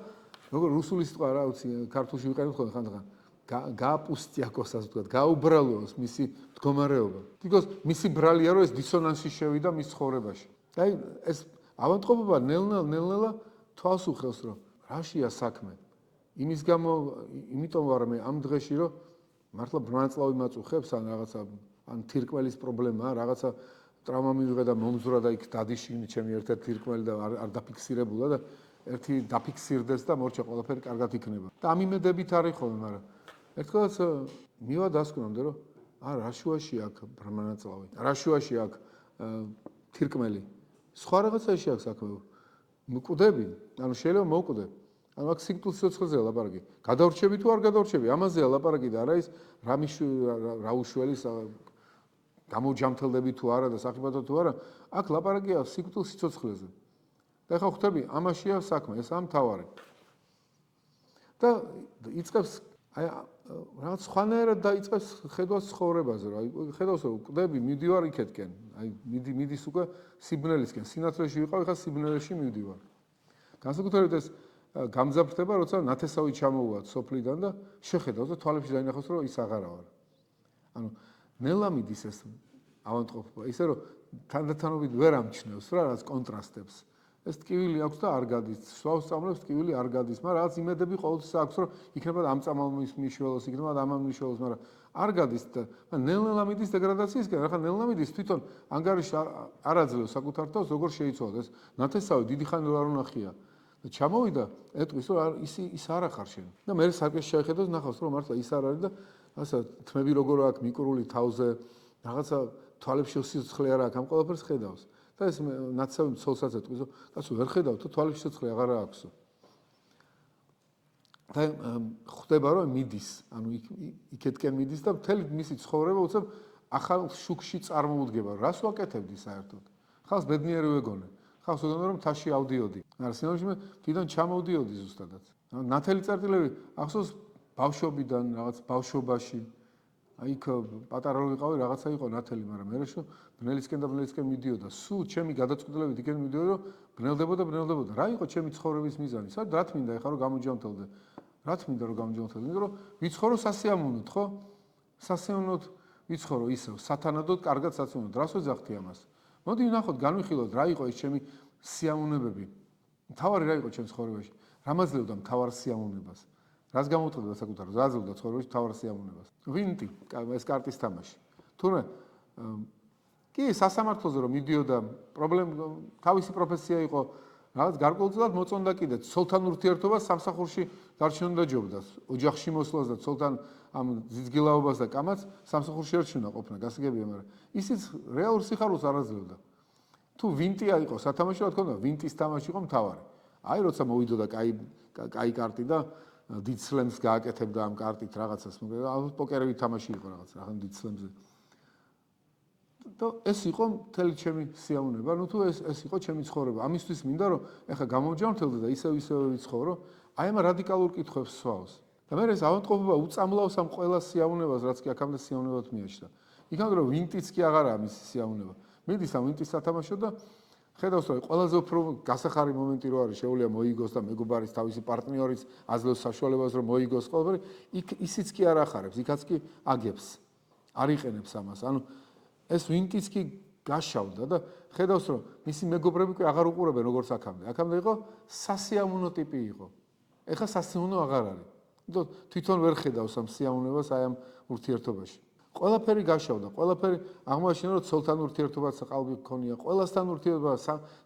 როგორ რუსული სიტყვა რა ვიცი, ქართულში ვიყენებთ ხოლმე ხანდახან. გააპუსტიაკოს ასე ვთქვათ, გაუბრალოს მისი მდგომარეობა. თქოს მისი ბრალია რომ ეს დისონანსი შევიდა მის ცხოვრებაში. და აი ეს ავადმყოფობა ნელ-ნელა თვალს უხელს რომ რაშია საქმე. იმის გამო, იმიტომ ვარ მე ამ დღეში რომ მართლა ბრმანწლავი მაწუხებს ან რაღაცა ან თირკმელის პრობლემაა, რაღაცა ტრავმა მივიღე და მომზურა და იქ დადიშინი ჩემი ერთ-ერთი თირკმელი და არ დაფიქსირებულა და ერთი დაფიქსირდეს და მორჩა ყველაფერი კარგად იქნება. და ამ იმედებით არის ხოლმე, მაგრამ ერთხელაც მივა დასკვნამდე რომ რა შუაში აქ ბრმანაწლავი, რა შუაში აქ თირკმელი. სხვა რაღაცაში აქ საქმე. მკვდები, ანუ შეიძლება მოვკვდე. ანუ აქ სიკვდილის სიცოცხლეზეა ლაპარაკი. გადავრჩები თუ არ გადავრჩები, ამაზეა ლაპარაკი და არა ის რა უშველის გამოჯამთელდები თუ არა და საფრთხე თუ არა, აქ ლაპარაკია სიკვდილის სიცოცხლეზე. და ეხლა ხვდები, ამაშია საქმე, ეს ამთავარი. და იწყებს აი რაღაც სხვანაირად დაიწყებს ხედვა ცხოვრებაზე, რა. ხედავს რომ კვდები, მივდივარ იქეთკენ. აი მიდის უკვე სიბნელისკენ. სინათლეში ვიყავ, ეხლა სიბნელეში მივდივარ. განსაკუთრებით ეს გამძაფრდება, როცა ნათესავი ჩამოუვათ სოფლიდან და შეხედავს და თვალებში დაინახავს რომ ის აღარა ვარ. ანუ ნელა მიდის ეს ავადმყოფობა, ისე რომ თანდათანობით ვერ ამჩნევს რა რაღაც კონტრასტებს. ეს ტკივილი აქვს და არ გადის. სვავს წამლებს ტკივილი არ გადის, მაგრამ რაღაც იმედები ყოველთვის აქვს, რომ იქნება ამ წამალმის მიშველოს, იქნება ამან მიშველოს, მაგრამ არ გადის და ნელ-ნელა მიდის დეგრადაციისკენ. ახლა ნელა მიდის თვითონ ანგარიში არ აძლევს საკუთარ თავს, როგორ შეიცვალა ეს ნათესავი დიდი ხანი არ უნახია. და ჩამოვიდა, ეტყვის რომ ის არ ახარ შენ. და მე სარკეში შეხედავს, ნახავს რომ მართლა ის არ არის და ასე თმები როგორ აქვს მიკრული თავზე, რაღაცა თვალებში სიცოცხლე არ აქვს, ამ ყველაფერს ხედავს. და ეს ნათესავი ცოლსაც ეტყვის, რომ კაცო ვერ ხედავ თუ თვალებში სიცოცხლე აღარ აქვსო. და ხვდება რომ მიდის, ანუ იქეთკენ მიდის და მთელი მისი ცხოვრება უცებ ახალ შუქში წარმოუდგება. რას ვაკეთებდი საერთოდ? ხალხს ბედნიერი ვეგონე. ხალხს ვეგონე რომ თაში ავდიოდი. არა, სინამდვილეში მე თვითონ ჩამოვდიოდი ზუსტადად. ნათელი წერტილები ახსოვს ბავშვობიდან, რაღაც ბავშვობაში აი იქ პატარა რო ვიყავი რაღაცა იყო ნათელი, მაგრამ მე რა ბნელისკენ მიდიოდა. სულ ჩემი გადაწყვეტილებით იქენ მიდიოდა, რომ ბნელდებოდა. რა იყო ჩემი ცხოვრების მიზანი? სად რა თმინდა ეხლა რომ გამოჯანმრთელდე? რა თმინდა რომ გამოჯანმრთელდე? იმიტომ რომ ვიცხოვრო სასიამოვნოდ, ხო? სასიამოვნოდ ვიცხოვრო ისევ, სათანადოდ კარგად საცნობად. რას ვეძახთი ამას? მოდი ვნახოთ, განვიხილოთ რა იყო ეს ჩემი სიამოვნებები. მთავარი რა იყო ჩემს ცხოვრებაში? რა მაძლევდა მთავარ სიამოვნებას? რას გამოუწყდა საკუთარ ზაზლდა ცხოვრებაში მთავარ სიამოვნებას? ვინტი, ეს კარტის თამაში. თურმე კი სასამართლოზე რომ მიდიოდა პრობლემა თავისი პროფესია იყო რაღაც გარკვეულწილად მოწონდა კიდე ცოლთან ურთიერთობას სამსახურში დარჩენა და ჯობდა ოჯახში მოსვლას და ცოლთან ამ ძიძგილაობას და კამაც სამსახურში ერჩუნა ყოფნა გასაგებია მაგრამ ისიც რეალურ სიხარულს არ აძლევდა თუ ვინტია იყო სათამაშო რა თქმა უნდა ვინტის თამაში იყო მთავარი აი როცა მოვიდოდა კაი კარტი და დიდ სლემს გააკეთებდა ამ კარტით რაღაცას ალბათ პოკერები თამაში იყო რაღაც რა დიდ სლემზე და ეს იყო მთელი ჩემი სიამოვნება. ნუ თუ ეს იყო ჩემი ცხოვრება. ამისთვის მინდა რომ ეხა გამოვჯანმრთელდე და ისევ ვიცხოვრო, აი ამ რადიკალურ კითხვებს სვავს. და მე ეს ავადმყოფობა უწამლავს ამ ყველა სიამოვნებას, რაც კი აქამდე სიამოვნებად მიაჩნდა. იქამდე რომ ვინტიც კი აღარაა მისი სიამოვნება. მიდის ამ ვინტის სათამაშო და ხედავს რომ ყველაზე უფრო გასახარი მომენტი რო არის, შეუძლია მოიგოს და მეგობარის თავისი პარტნიორიც აძლევს საშუალებას რომ მოიგოს ყველაფერი, იქ ისიც კი არ ახარებს, იქაც კი აგებს. არ იყენებს ამას. ანუ ეს ვინტიც კი გაშავდა და ხედავს რომ მისი მეგობრები კი აღარ უყურებენ როგორც აქამდე. აქამდე იყო სასიამოვნო ტიპი იყო. ეხლა სასიამოვნო აღარ არის. თვითონ ვერ ხედავს ამ სიამოვნებას აი ამ ურთიერთობაში. ყველაფერი გაშავდა, ყველაფერი აღმოაჩინა რომ ცოლთან ურთიერთობაც ყალბი გქონია, ყველასთან ურთიერთობა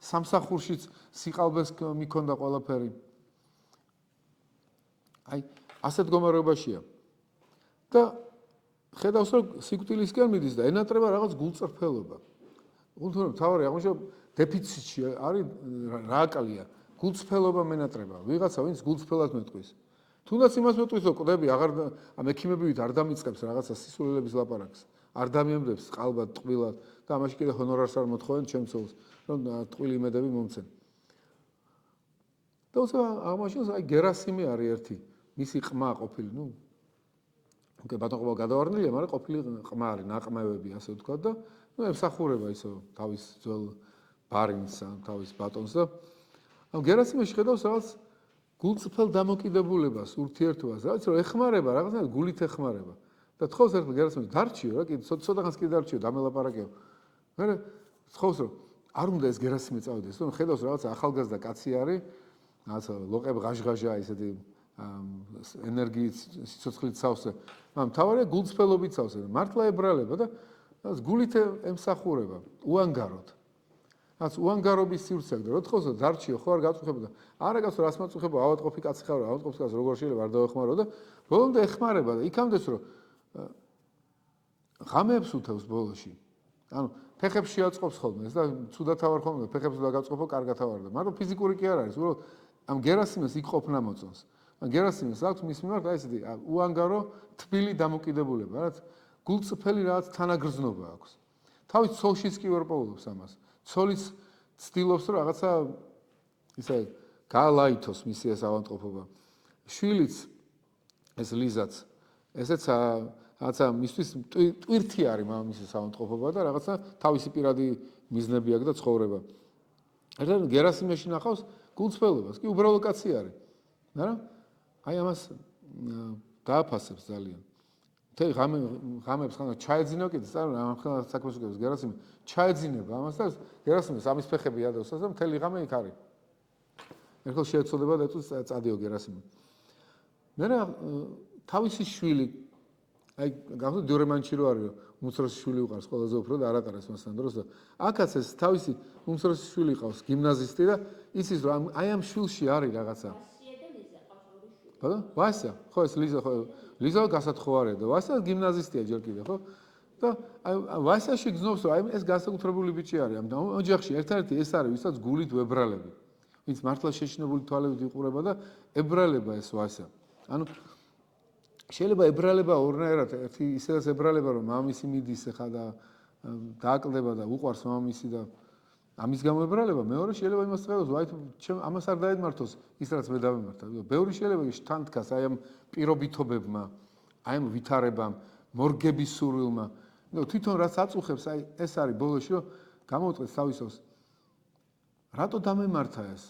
სამსახურშიც სიყალბეს მიქონდა ყველაფერი. აი ასეთ მდგომარეობაშია. და ხედავს რომ სიკვდილისკენ მიდის და ენატრება რაღაც გულწრფელობა. თუმცა თავარი აღმოჩნდა დეფიციტში არის რა აკალია, გულწრფელობა მენატრება. ვიღაცა ვინც გულწრფელად მეტყვის. თუნდაც იმას მეტყვის რომ ყდები აღარ ამ ექიმებივით არ დამიწყებს რაღაცა სისულელების ლაპარაკს. არ დამიემდებს ყალბად, ტყვილად და ამაში კიდე ჰონორარს არ მოთხოვენ ჩემსოლს, რომ ტყვილი იმედები მომცენ. და უცებ აღმოჩნდა აი გერასიმე არის ერთი, მისი ყმა ყოფილი, ნუ უკვე ბატონყობა გადავარდნილია, მაგრამ ყოფილი ყმა არის, ნაყმევები ასე ვთქვა და ნუ ემსახურება ისო თავის ძველ ბარინს, თავის ბატონს და ამ გერასიმეში ხედავს რაღაც გულწრფელ დამოკიდებულებას, ურთიერთობას, რაც რომ ეხმარება, რაღაცნაირად გულით ეხმარება. და თხოვს ერთ გერასიმეს დარჩიო რა, კიდე ცოტახანს კიდე დარჩიო, დამელაპარაკეო. მაგრამ თხოვს რომ არ უნდა ეს გერასიმე წავიდეს, რომ ხედავს რაღაც ახალგაზრდა კაცი არის, რაღაცა ლოყებ ღაშღაშა ისეთი ენერგიით სიცოცხლით სავსე. მაგრამ თავარია გულწრფელობით სავსე. მართლა ებრალება და გულით ემსახურება, უანგაროდ. რაც უანგარობის სივრცე აქვს და რო თხოვს დარჩიო, ხო არ გაწუხებოდა. არა კაცო, რას მაწუხებო, ავადმყოფი კაცი ხარო, ავადმყოფის კაცს როგორ შეიძლება არ დავეხმარო და ბოლომდე ეხმარება და იქამდეც რომ ღამეებს უთევს ბოლოში. ანუ ფეხებს შეაწყობს ხოლმე ეს და ცუდად თავარ ხოლმე ფეხებს უნდა გაწყობო, კარგად თავარდა. მაგრამ ფიზიკური კი არ არის, უბრალოდ ამ გერასიმეს იქ ყოფნა მოწონს. ან გერასიმეს აქვს მის მიმართ აი ესეთი უანგარო თბილი დამოკიდებულება, რაც გულწრფელი რაღაც თანაგრძნობა აქვს. თავის ცოლშიც კი ვერ პოულობს ამას. ცოლიც ცდილობს რომ რაღაცა ისე გაალაითოს მისი ეს ავადმყოფობა. შვილიც ეს ლიზაც ესეც რაღაცა მისთვის ტვირთი არის მამამისის ავადმყოფობა და რაღაცა თავისი პირადი მიზნები აქვს და ცხოვრება. ერთად გერასიმეში ნახავს გულწრფელობას, კი უბრალო კაცი არის. მაგრამ აი ამას დააფასებს ძალიან. მთელი ღამეებს ხან ჩაეძინა კიდე ამ ხან საქმეს უკეთებს გერასიმე ჩაეძინება ამას და გერასიმეს ამის ფეხები ადევს და მთელი ღამე იქ არის. ერთხელ შეეცოდება და ეტყვის წადიო გერასიმე. მე თავისი შვილი აი გახსოვთ დიურემანში რო არის უმცროსი შვილი უყარს ყველაზე უფრო და არ ატარებს მასთან დროს და აქაც ეს თავისი უმცროსი შვილი ყავს გიმნაზისტი და იცის რომ აი ამ შვილში არის რაღაცა. ბატონო ვასა ხო ეს ლიზა გასათხოვარია და ვასა გიმნაზისტია ჯერ კიდე ხო და აი ვასაში გზნობს რომ აი ეს განსაკუთრებული ბიჭი არის ამ ოჯახში ერთ-ერთი ეს არის ვისაც გულით ვებრალები ვინც მართლა შეშინებული თვალებით იყურება და ებრალება ეს ვასა ანუ შეიძლება ებრალება ორნაირად ერთი ისედაც ებრალება რომ მამამისი მიდის ხა და დააკლდება და უყვარს მამამისი და ამის გამო ებრალება მეორე შეიძლება იმას ხედავს ვაი ამას არ დაედმართოს ის რაც მე დავემართა ბევრი შეიძლება თან დგას აი ამ პირობითობებმა აი ამ ვითარებამ მორგების სურვილმა. თვითონ რაც აწუხებს, აი ეს არის ბოლოში, რომ გამოუწყეს თავისოს. რატო დამემართა ეს?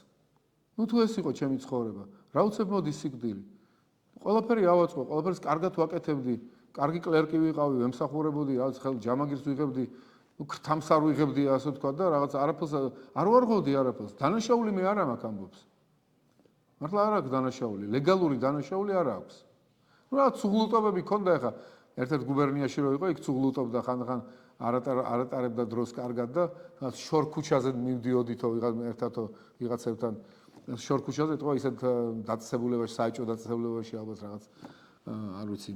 თუ ეს იყო ჩემი ცხოვრება, რა უცებ მოდის სიკვდილი. ყველაფერი ავაწყო, ყველაფერს კარგად ვაკეთებდი, კარგი კლერკი ვიყავი, ვემსახურებოდი, რაღაც ხელ ჯამაგირს ვიღებდი, ქრთამს არ ვიღებდი, ასე ვთქვა და რაღაც არაფერს არ ვარღვევდი არაფერს. დანაშაული მე არ მაქვს ამბობს. მართლა არ აქვს დანაშაული, ლეგალური დანაშაული არ აქვს. რაღაც ცუღლუტობები ქონდა ახლა ერთ-ერთ გუბერნიაში რო იყო, იქ ცუღლუტობდა ხან-ხან არატარებდა დროს კარგად და შორ ქუჩაზე მივდიოდითო ერთათო ვიღაცებთან შორ ქუჩაზე ეთქვა ისეთ დაწესებულებაში, საეჭვო დაწესებულებაში ალბათ რაღაც არ ვიცი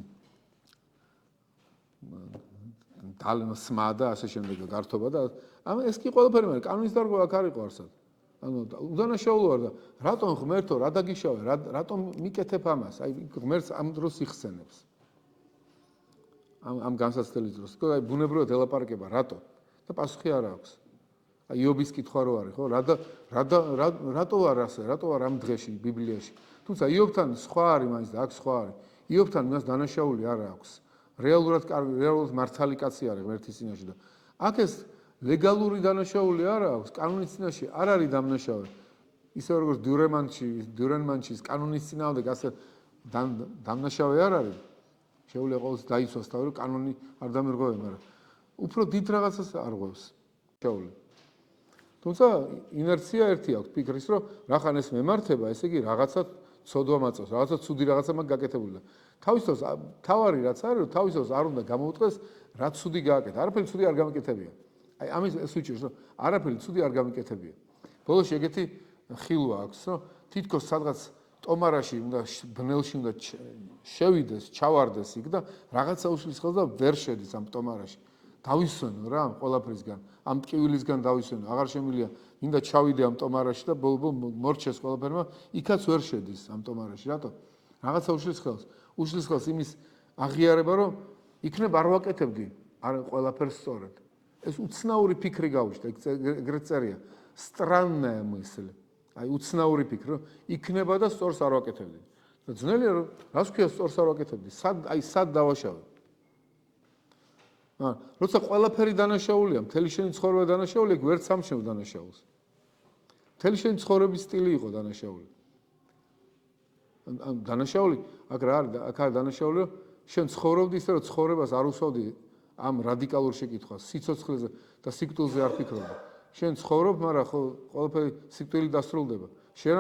სმა და ასე შემდეგ გართობა და ეს კი ყველაფერი მაგრამ კანონის დარღვევა აქ არ იყო არსად. ანუ უდანაშაულო არ და რატომ ღმერთო რა დაგიშავე, რატომ მიკეთებ ამას? აი ღმერთს ამ დროს იხსენებს. ამ განსაცდელის დროს. აი ბუნებრივად ელაპარაკება რატო? და პასუხი არ აქვს. აი იობის კითხვა რო არის, ხო? რატო არ ასე? რატო არ ამ დღეში ბიბლიაში? თუმცა იობთან სხვა არის მაინც და აქ სხვა არის. იობთან მას დანაშაული არ აქვს. რეალურად მართალი კაცი არის ღმერთის წინაშე და აქ ეს ლეგალური დანაშაული არ აქვს, კანონის წინაშე არ არის დამნაშავე. ისე როგორც დიურენმანჩის კანონის წინააღმდეგ ასე დამნაშავე არ არის. შეუძლია ყოველთვის დაიცვას თავი, რომ კანონი არ დამირღვევია, მაგრამ უფრო დიდ რაღაცას არღვევს. შეუძლია. თუმცა ინერცია ერთი აქვს ფიქრის, რომ რახან ეს მემართება, ესე იგი რაღაცა ცოდვა მაწევს, რაღაცა ცუდი რაღაცა მაგ გაკეთებული და თავისთავად თავარი რაც არის, რომ თავისთავად არ უნდა გამოუწყდეს, რაც ცუდი გააკეთა. არაფერი ცუდი არ გამიკეთებია. აი ამის ეს უჩვენს, რომ არაფერი ცუდი არ გამიკეთებია. ბოლოში ეგეთი ხილვა აქვს, რომ თითქოს სადღაც ტომარაში უნდა ბნელში უნდა შევიდეს, ჩავარდეს იქ და რაღაცა უშლის ხელს და ვერ შედის ამ ტომარაში. დავისვენო რა ყველაფრისგან, ამ ტკივილისგან დავისვენო, აღარ შემიძლია, მინდა ჩავიდე ამ ტომარაში და ბოლო მორჩეს ყველაფერმა, იქაც ვერ შედის ამ ტომარაში. რატო? რაღაცა უშლის ხელს იმის აღიარება, რომ იქნებ არ ვაკეთებდი, არ ყველაფერს სწორად. ეს უცნაური ფიქრი გავუჩნდა, ეგრეთ წერია, странная мысль. აი უცნაური ფიქრი, რომ იქნება და სწორს არ ვაკეთებდი. და ძნელია რომ რას ქვია სწორს არ ვაკეთებდი? სად დავაშავე? როცა ყველაფერი დანაშაულია, მთელი შენი ცხოვრება დანაშაულია, ვერც ამჩნევ დანაშაულს. მთელი შენი ცხოვრების სტილი იყო დანაშაული. დანაშაული, აქ რა არის? აქ არის დანაშაული, რომ შენ ცხოვრობდი ისე, რომ ცხოვრებას არ უსვავდი ამ რადიკალურ შეკითხვას, სიცოცხლეზე და სიკვდილზე არ ფიქრობდი. შენ ცხოვრობ, მაგრამ ხო ყველაფერი სიკვდილით დასრულდება. შენ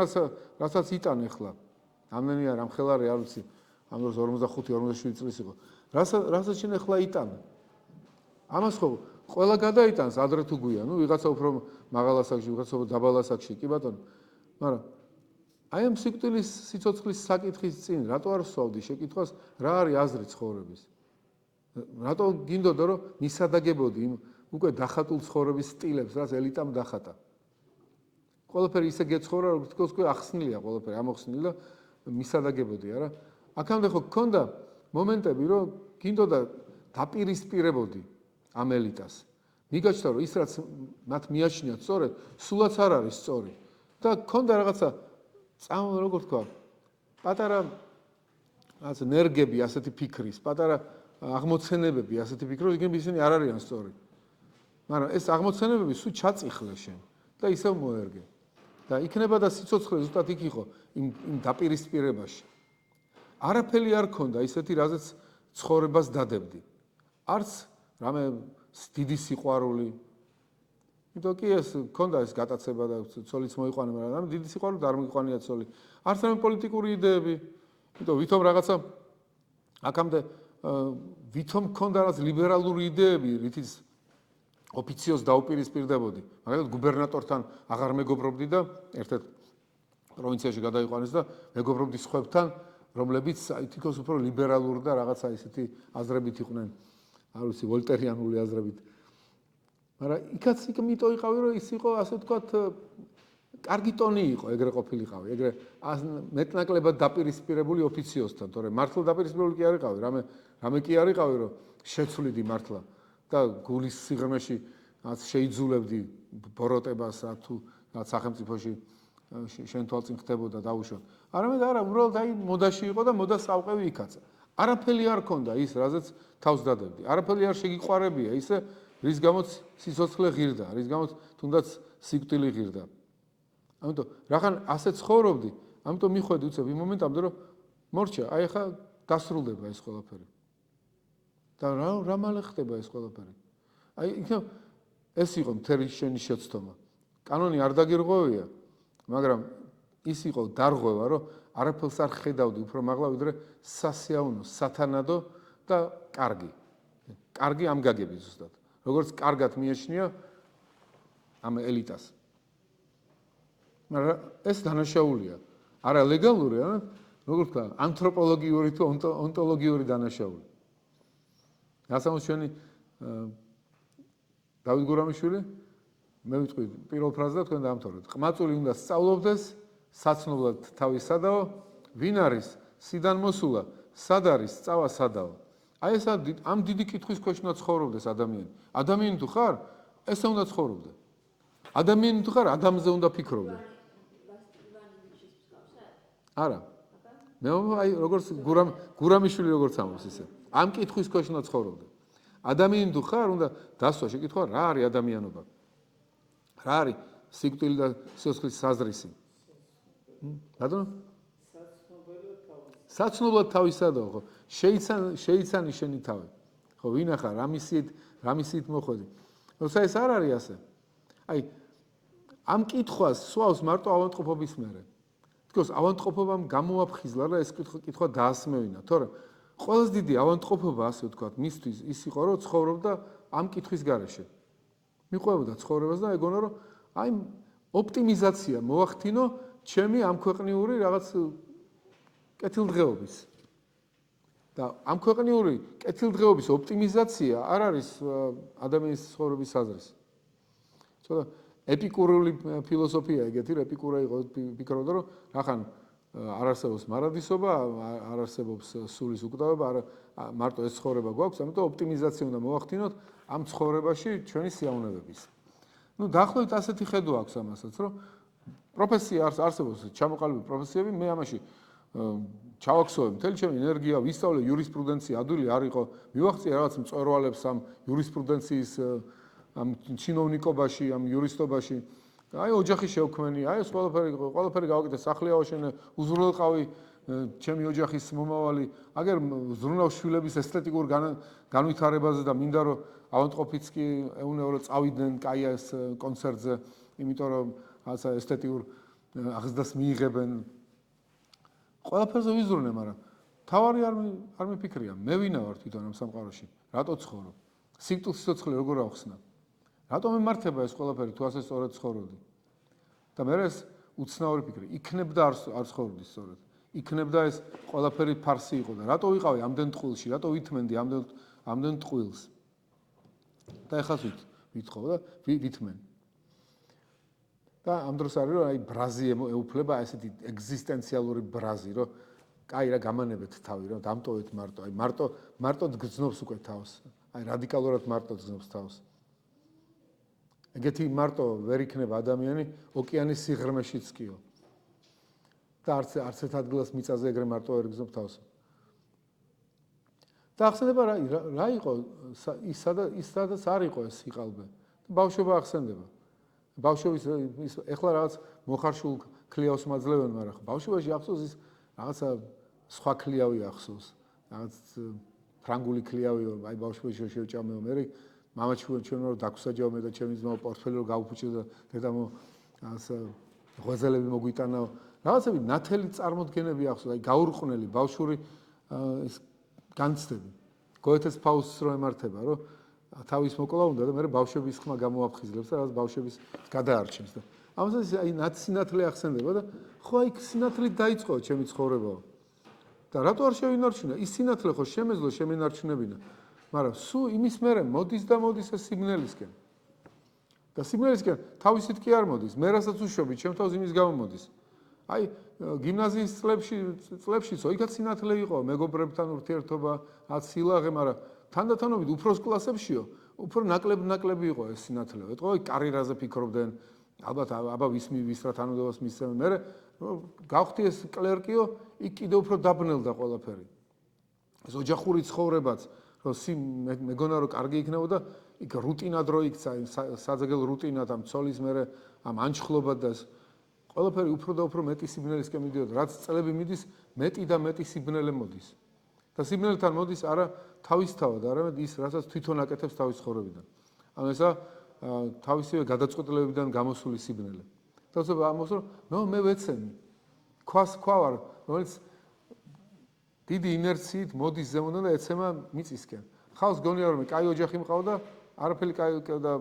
რასაც იტან ახლა, ამდენი არ ამ ხელარი არ ვიცი, ამ დროს 45-47 წლის იყო. რასაც შენ ახლა იტან? ამას ხო ყველა გადაიტანს ადრე თუ გვია, ნუ ვიღაცა უფრო მაღალ ასაკში, ვიღაცა უფრო დაბალ ასაკში, კი ბატონო. მაგრამ აი ამ სიკვდილის სიცოცხლის საკითხის წინ რატო არ ვსვავდი შეკითხვას, რა არის აზრი ცხოვრების? რატო გინდოდა რომ მისადაგებოდი იმ უკვე დახატულ ცხოვრების სტილებს, რაც ელიტამ დახატა. ყველაფერი ისე გეცხოვრა, როგორც თქოს უკვე ახსნილია ყველაფერი, ამოხსნილი და მისადაგებოდი, არა? აქამდე ხო გქონდა მომენტები, რომ გინდოდა დაპირისპირებოდი ამ ელიტას. მიგაჩნდა რომ ის რაც მათ მიაჩნიათ სწორედ, სულაც არ არის სწორი. და გქონდა რაღაცა როგორ თქვა, პატარა რაღაც ნერგები ასეთი ფიქრის, პატარა აღმოცენებები ასეთი ფიქრობ, ისინი არ არიან სწორი. მაგრამ ეს აღმოცენებები სულ ჩაწიხლე შენ და ისევ მოერგე. და იქნება და სიცოცხლე ზუსტად იქ იყო იმ დაპირისპირებაში. არაფერი არ ქონდა ისეთი, რაზეც ცხოვრებას დადებდი. არც რამე დიდი სიყვარული. იმიტომ კი ეს ქონდა ეს გატაცება და ცოლიც მოიყვანა, მაგრამ დიდი სიყვარული არ მოიყვანია ცოლი. არც რამე პოლიტიკური იდეები. იმიტომ ვითომ რაღაცა აქამდე ვითომ ქონდა რაღაც ლიბერალური იდეები, რითიც ოფიციოზს დაუპირისპირდებოდი. მაგალითად გუბერნატორთან აღარ მეგობრობდი და ერთ-ერთ პროვინციაში გადაიყვანეს და მეგობრობდი სხვებთან, რომლებიც თითქოს უფრო ლიბერალური და რაღაცა ისეთი აზრებით იყვნენ, არ ვიცი, ვოლტერიანული აზრებით. მაგრამ იქაც იმიტომ იყავი, რომ ის იყო, ასე ვთქვათ, კარგი ტონი იყო, ეგრე ყოფილიყავი, ეგრე მეტნაკლებად დაპირისპირებული ოფიციოზთან, თორემ მართლა დაპირისპირებული კი არ იყავი, რამე კი არ იყავი, რომ შეცვლიდი მართლა და გულის სიღრმეში შეიძულებდი ბოროტებას თუ რაც სახელმწიფოში შენ თვალწინ ხდებოდა დაუშვან. არამედ არა, უბრალოდ აი მოდაში იყო და მოდას ავყევი იქაც. არაფერი არ ქონდა ის, რაზეც თავს დადებდი. არაფერი არ შეგიყვარებია ისე, რის გამოც სიცოცხლე ღირდა, რის გამოც თუნდაც სიკვდილი ღირდა. ამიტომ რახან ასე ცხოვრობდი, ამიტომ მიხვედი უცებ იმ მომენტამდე, რომ მორჩა, აი ახლა დასრულდება ეს ყველაფერი. და რა მალე ხდება ეს ყველაფერი? აი იქნებ ეს იყო მთელი შენი შეცდომა. კანონი არ დაგირღვევია, მაგრამ ის იყო დარღვევა, რომ არაფერს არ ხედავდი უფრო მაღლა, ვიდრე სასიავნო, სათანადო და კარგი. კარგი ამ გაგები ზუსტად. როგორც კარგად მიეჩნია ამ ელიტას. მაგრამ ეს დანაშაულია. არა ლეგალური, როგორც ვთქვა, ანთროპოლოგიური თუ ონტოლოგიური დანაშაული. გასამოსჩენი დავით გურამიშვილი მე ვიტყვი პირველ ფრაზად თქვენ დაამთავრეთ. ყმაწული უნდა სწავლობდეს საცნობლად თავის სადაო, ვინ არის სიდან მოსულა, სად არის სწავა სადაო. აი ეს ამ დიდი კითხვის ქვეშ უნდა ცხოვრობდეს ადამიანი. ადამიანი თუ ხარ, ესე უნდა ცხოვრობდე. ადამიანი თუ ხარ, ადამიანზე უნდა ფიქრობდე. არა. მე აი როგორც გურამიშვილი როგორც ამბობს ისე. ამ კითხვის ქვეშ უნდა ცხოვრობდე. ადამიანი თუ ხარ, უნდა დასვა შეკითხვა, რა არის ადამიანობა? რა არის სიკვდილი და სიცოცხლის საზრისი? ბატონო? საცნობლად თავისადაო, ხო? შეიცანი შენი თავი. ხო, ვინახარ, რა მისით მოხვედი. როცა ეს არ არის ასე. აი, ამ კითხვას სვავს მარტო ავადმყოფობის მერე. თქოს, ავადმყოფობამ გამოაფხიზლა და ეს კითხვა დაასმევინა, თორემ ყველაზე დიდი ავადმყოფობა, ასე ვთქვათ, მისთვის ის იყო, რომ ცხოვრობდა ამ კითხვის გარეშე. მიყვებოდა ცხოვრებას და ეგონა, რომ აი ოპტიმიზაცია მოახდინო ჩემი ამ ქვეყნიური რაღაც კეთილდღეობის. და ამ ქვეყნიური კეთილდღეობის ოპტიმიზაცია არ არის ადამიანის ცხოვრების საზრისი. ცოტა ეპიკურული ფილოსოფია ეგეთი, ეპიკურა იყო ფიქრობდა, რომ რახან არ არსებობს მარადისობა, არ არსებობს სულის უკვდავება, მარტო ეს ცხოვრება გვაქვს, ამიტომ ოპტიმიზაცია უნდა მოახდინოთ ამ ცხოვრებაში ჩვენი სიამოვნებების. ნუ დაახლოებით ასეთი ხედვა აქვს ამასაც, რომ პროფესია არსებობს, ჩამოყალიბებული პროფესიები, მე ამაში ჩავაქსოვე მთელი ჩემი ენერგია, ვისწავლე იურისპრუდენცია, ადვილი არ იყო, მივახციე რაღაც მწვერვალებს ამ იურისპრუდენციის ამ ჩინოვნიკობაში, ამ იურისტობაში. აი ოჯახი შევქმენი, აი ეს ყველაფერი გავაკეთე, სახლი ავაშენე, უზრუნველყავი ჩემი ოჯახის მომავალი, აგერ ზრუნავ შვილების ესთეტიკურ განვითარებაზე და მინდა რომ ავადმყოფიც კი ეუნეო რომ წავიდნენ კაია ეს კონცერტზე, იმიტომ რომ ასა ესთეტიკურ აღზრდას მიიღებენ. ყველაფერზე ვიზრუნე, მაგრამ თავარი არ მიფიქრია, მე ვინა ვარ თვითონ ამ სამყაროში, რატო ცხოვრობ? სიკვდილსიცოცხლე როგორ ავხსნა? რატომ ემართება ეს ყველაფერი თუ ასე სწორად ცხოვრობდი? და მე ეს უცნაური ფიქრი, იქნებდა არ ცხოვრობდი სწორად. იქნებდა ეს ყველაფერი ფარსი იყო და რატო ვიყავი ამდენ ტყუილში, რატო ვითმენდი ამდენ ტყუილს? და ეხლა ვითხოვ და ვითმენ. და ამ დროს არის რომ აი ბრაზი ეუფლება ესეთი ეგზისტენციალური ბრაზი, რომ კაი რა გამანებეთ თავი, რომ დამტოვეთ მარტო, აი მარტო გძნობს უკვე თავს. აი რადიკალურად მარტო გძნობს თავს. ეგეთი მარტო ვერ იქნება ადამიანი ოკეანის სიღრმეშიც კიო. და არც ერთ ადგილას მიწაზე ეგრე მარტო ვერ გძნობ თავს. და ახსენდება რა იყო ის სადაც არ იყო ეს სიყალბე. ბავშვობა ახსენდება. ბავშვობის ეხლა რაღაც მოხარშულ ქლიავს მაძლევენ, მაგრამ ბავშვობაში ახსოვს ის რაღაცა სხვა ქლიავი ახსოვს. რაღაც ფრანგული ქლიავი, აი ბავშვობაში შევჭამეო მე მამა ჩვენ რომ დაგუსაჯავ მე და ჩემი ძმა პორტფელი რომ გავუფუჭე და დედამო ასე ღვეძელები მოგვიტანაო. რაღაცები ნათელი წარმოდგენები ახსოვს, აი გაურყვნელი ბავშვური ეს განცდები. გოეთეს ფაუსტს რო ემართება, რომ თავის მოკლა უნდა და მე ბავშვების ხმა გამოაფხიზლებს და რაღაც ბავშვების გადაარჩენს და ამასაც აი სინათლე ახსენდება და ხო აი სინათლით დაიწყო ჩემი ცხოვრებაო. და რატო არ შევინარჩუნე? ის სინათლე ხო შემეძლო შემენარჩუნებინა. მაგრამ სულ იმის მერე მოდის და მოდის ეს სიგნალისკენ. და სიგნალისკენ თავისით კი არ მოდის, მე რასაც უშვები, ჩემ თავს იმის გამო მოდის. აი გიმნაზიის წლებშიც იქაც სინათლე იყო, მეგობრებთან ურთიერთობა, სილაღე, მაგრამ თანდათანობით უფროს კლასებშიო, უფრო ნაკლები იყო ეს სინათლე. ეტყო კარიერაზე ფიქრობდნენ, ალბათ აბა ვის რა თანოდებას მისცემენ. მე გავხდი ეს კლერკიო, იქ კიდე უფრო დაბნელდა ყველაფერი. ეს ოჯახური ცხოვრებაც რომ მეგონა რომ კარგი იქნებოდა იქ რუტინად რო იქცა საძაგელ რუტინად ამ ცოლის მერე ამ ანჩხლობად და ყველაფერი უფრო და უფრო მეტი სიბნელისკენ მიდიოდა რაც წლები მიდის მეტი და მეტი სიბნელე მოდის და სიბნელთან მოდის არა თავისთავად არამედ ის რასაც თვითონ აკეთებს თავის ცხოვრებიდან ანუ ესა თავისივე გადაწყვეტილებებიდან გამოსული სიბნელე და ამას რომ მე ვეცემი ქვა ვარ რომელიც დიდი ინერციით მოდის ზემოდან და ეცემა მიწისკენ. ხავს გონია რომ კაი ოჯახი მყავდა, არაფერი კაი და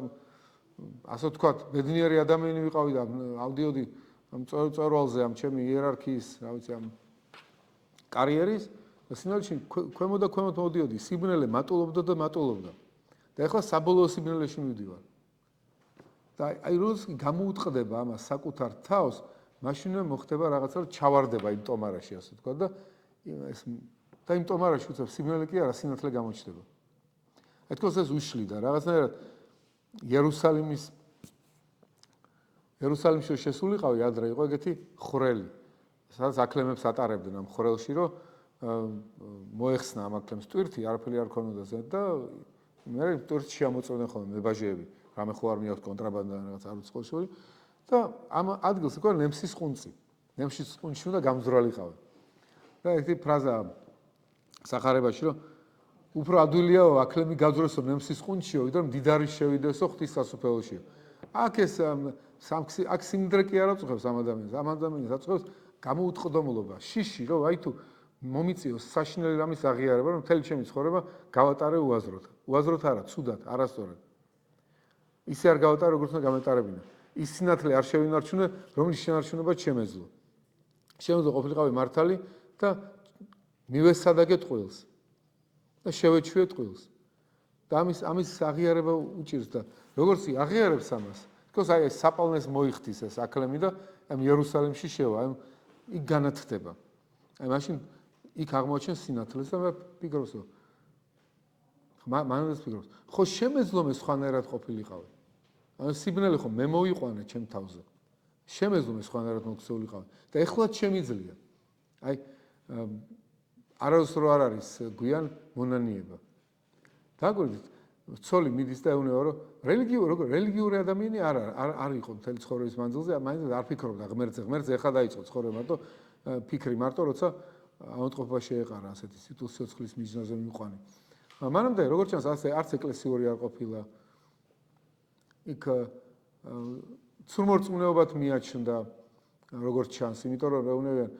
ასე ვთქვათ, ბედნიერი ადამიანი ვიყავი და ავდიოდი ამ წვერვალზე ამ ჩემი იერარქიის, რა ვიცი, ამ კარიერის და სინამდვილეში ქვემოთ და ქვემოთ მოდიოდი, სიბნელე მატულობდა და მატულობდა. და ეხლა საბოლოო სიბნელეში მივდივარ. და აი როდესაც გამოუტყდება ამას საკუთარ თავს, მაშინვე მოხდება რაღაცა რომ ჩავარდება იმ ტომარაში, ასე ვთქვათ და ეს და იმ ტომარაში უცებ სიბნელე კი არა სინათლე გამოჩნდება. აი თქოს ეს უშლიდა რაღაცნაირად იერუსალიმში შესულიყავი ადრე იყო ეგეთი ხვრელი სადაც აკლემებს ატარებდნენ ამ ხვრელში რომ მოეხსნა ამ აკლემს ტვირთი არაფერი არ ქონოდა და მე ტვირთში შემოწოდნენ ხოლმე მებაჟეები რამე ხო არ მიაქვს კონტრაბანდა რაღაც არ უცხო შორი და ამ ადგილს იყო ნემსის ყუნწი ნემსის ყუნჩი უნდა გამძვრალიყავი და ერთი ფრაზა სახარებაში რომ უფრო ადვილია აკლემი გაძვრესო ნემსის ყუნჩიო ვიდრე მდიდარი შევიდესო ღვთის სასუფეველში აქ ეს აქ სიმდრე კი არ აწუხებს ამ ადამიანს აწუხებს გამოუტყდომლობა შიში რომ აი თუ მომიწიოს საშინელი რამის აღიარება რომ მთელი ჩემი ცხოვრება გავატარე უაზროდ არა ცუდად არასწორად ისე არ გავატარე როგორც უნდა გამეტარებინა ის სინათლე არ შევინარჩუნე რომლის შენარჩუნება შემეძლო ყოფილიყავი მართალი და მივესადაგე ტყუილს და შევეჩვიე ტყუილს და ამის აღიარება უჭირს და როგორც აღიარებს ამას თქოს აი ეს საპალნეს მოიხდის ეს აკლემი და ამ იერუსალიმში შევა აი იქ განათდება აი მაშინ იქ აღმოჩენს სინათლეს და ფიქრობს რომ მანამდე ფიქრობს ხო შემეძლო მე სხვანაირად ყოფილიყავი ანუ სიბნელე ხო მე მოიყვანე ჩემ თავზე შემეძლო მე სხვანაირად მოქცეულიყავი და ეხლა შემიძლია აი არასდროს არ არის გვიან მონანიება დაგვირდით ცოლი მიდის და ეუბნება რომ რელიგიური ადამიანი არ იყო მთელი ცხოვრების მანძილზე მაინც არ ფიქრობდა ღმერთზე ეხლა დაიწყო ცხოვრება მარტო ფიქრი მარტო როცა ავადმყოფობა შეეყარა ასეთი სიცოცხლის მიზნაზე მიყვანი მანამდე როგორც ჩანს ასე არც ეკლესიური არ ყოფილა იქ ცურმორწმუნეობად მიაჩნდა როგორც ჩანს იმიტომ რომ ეუბნებიან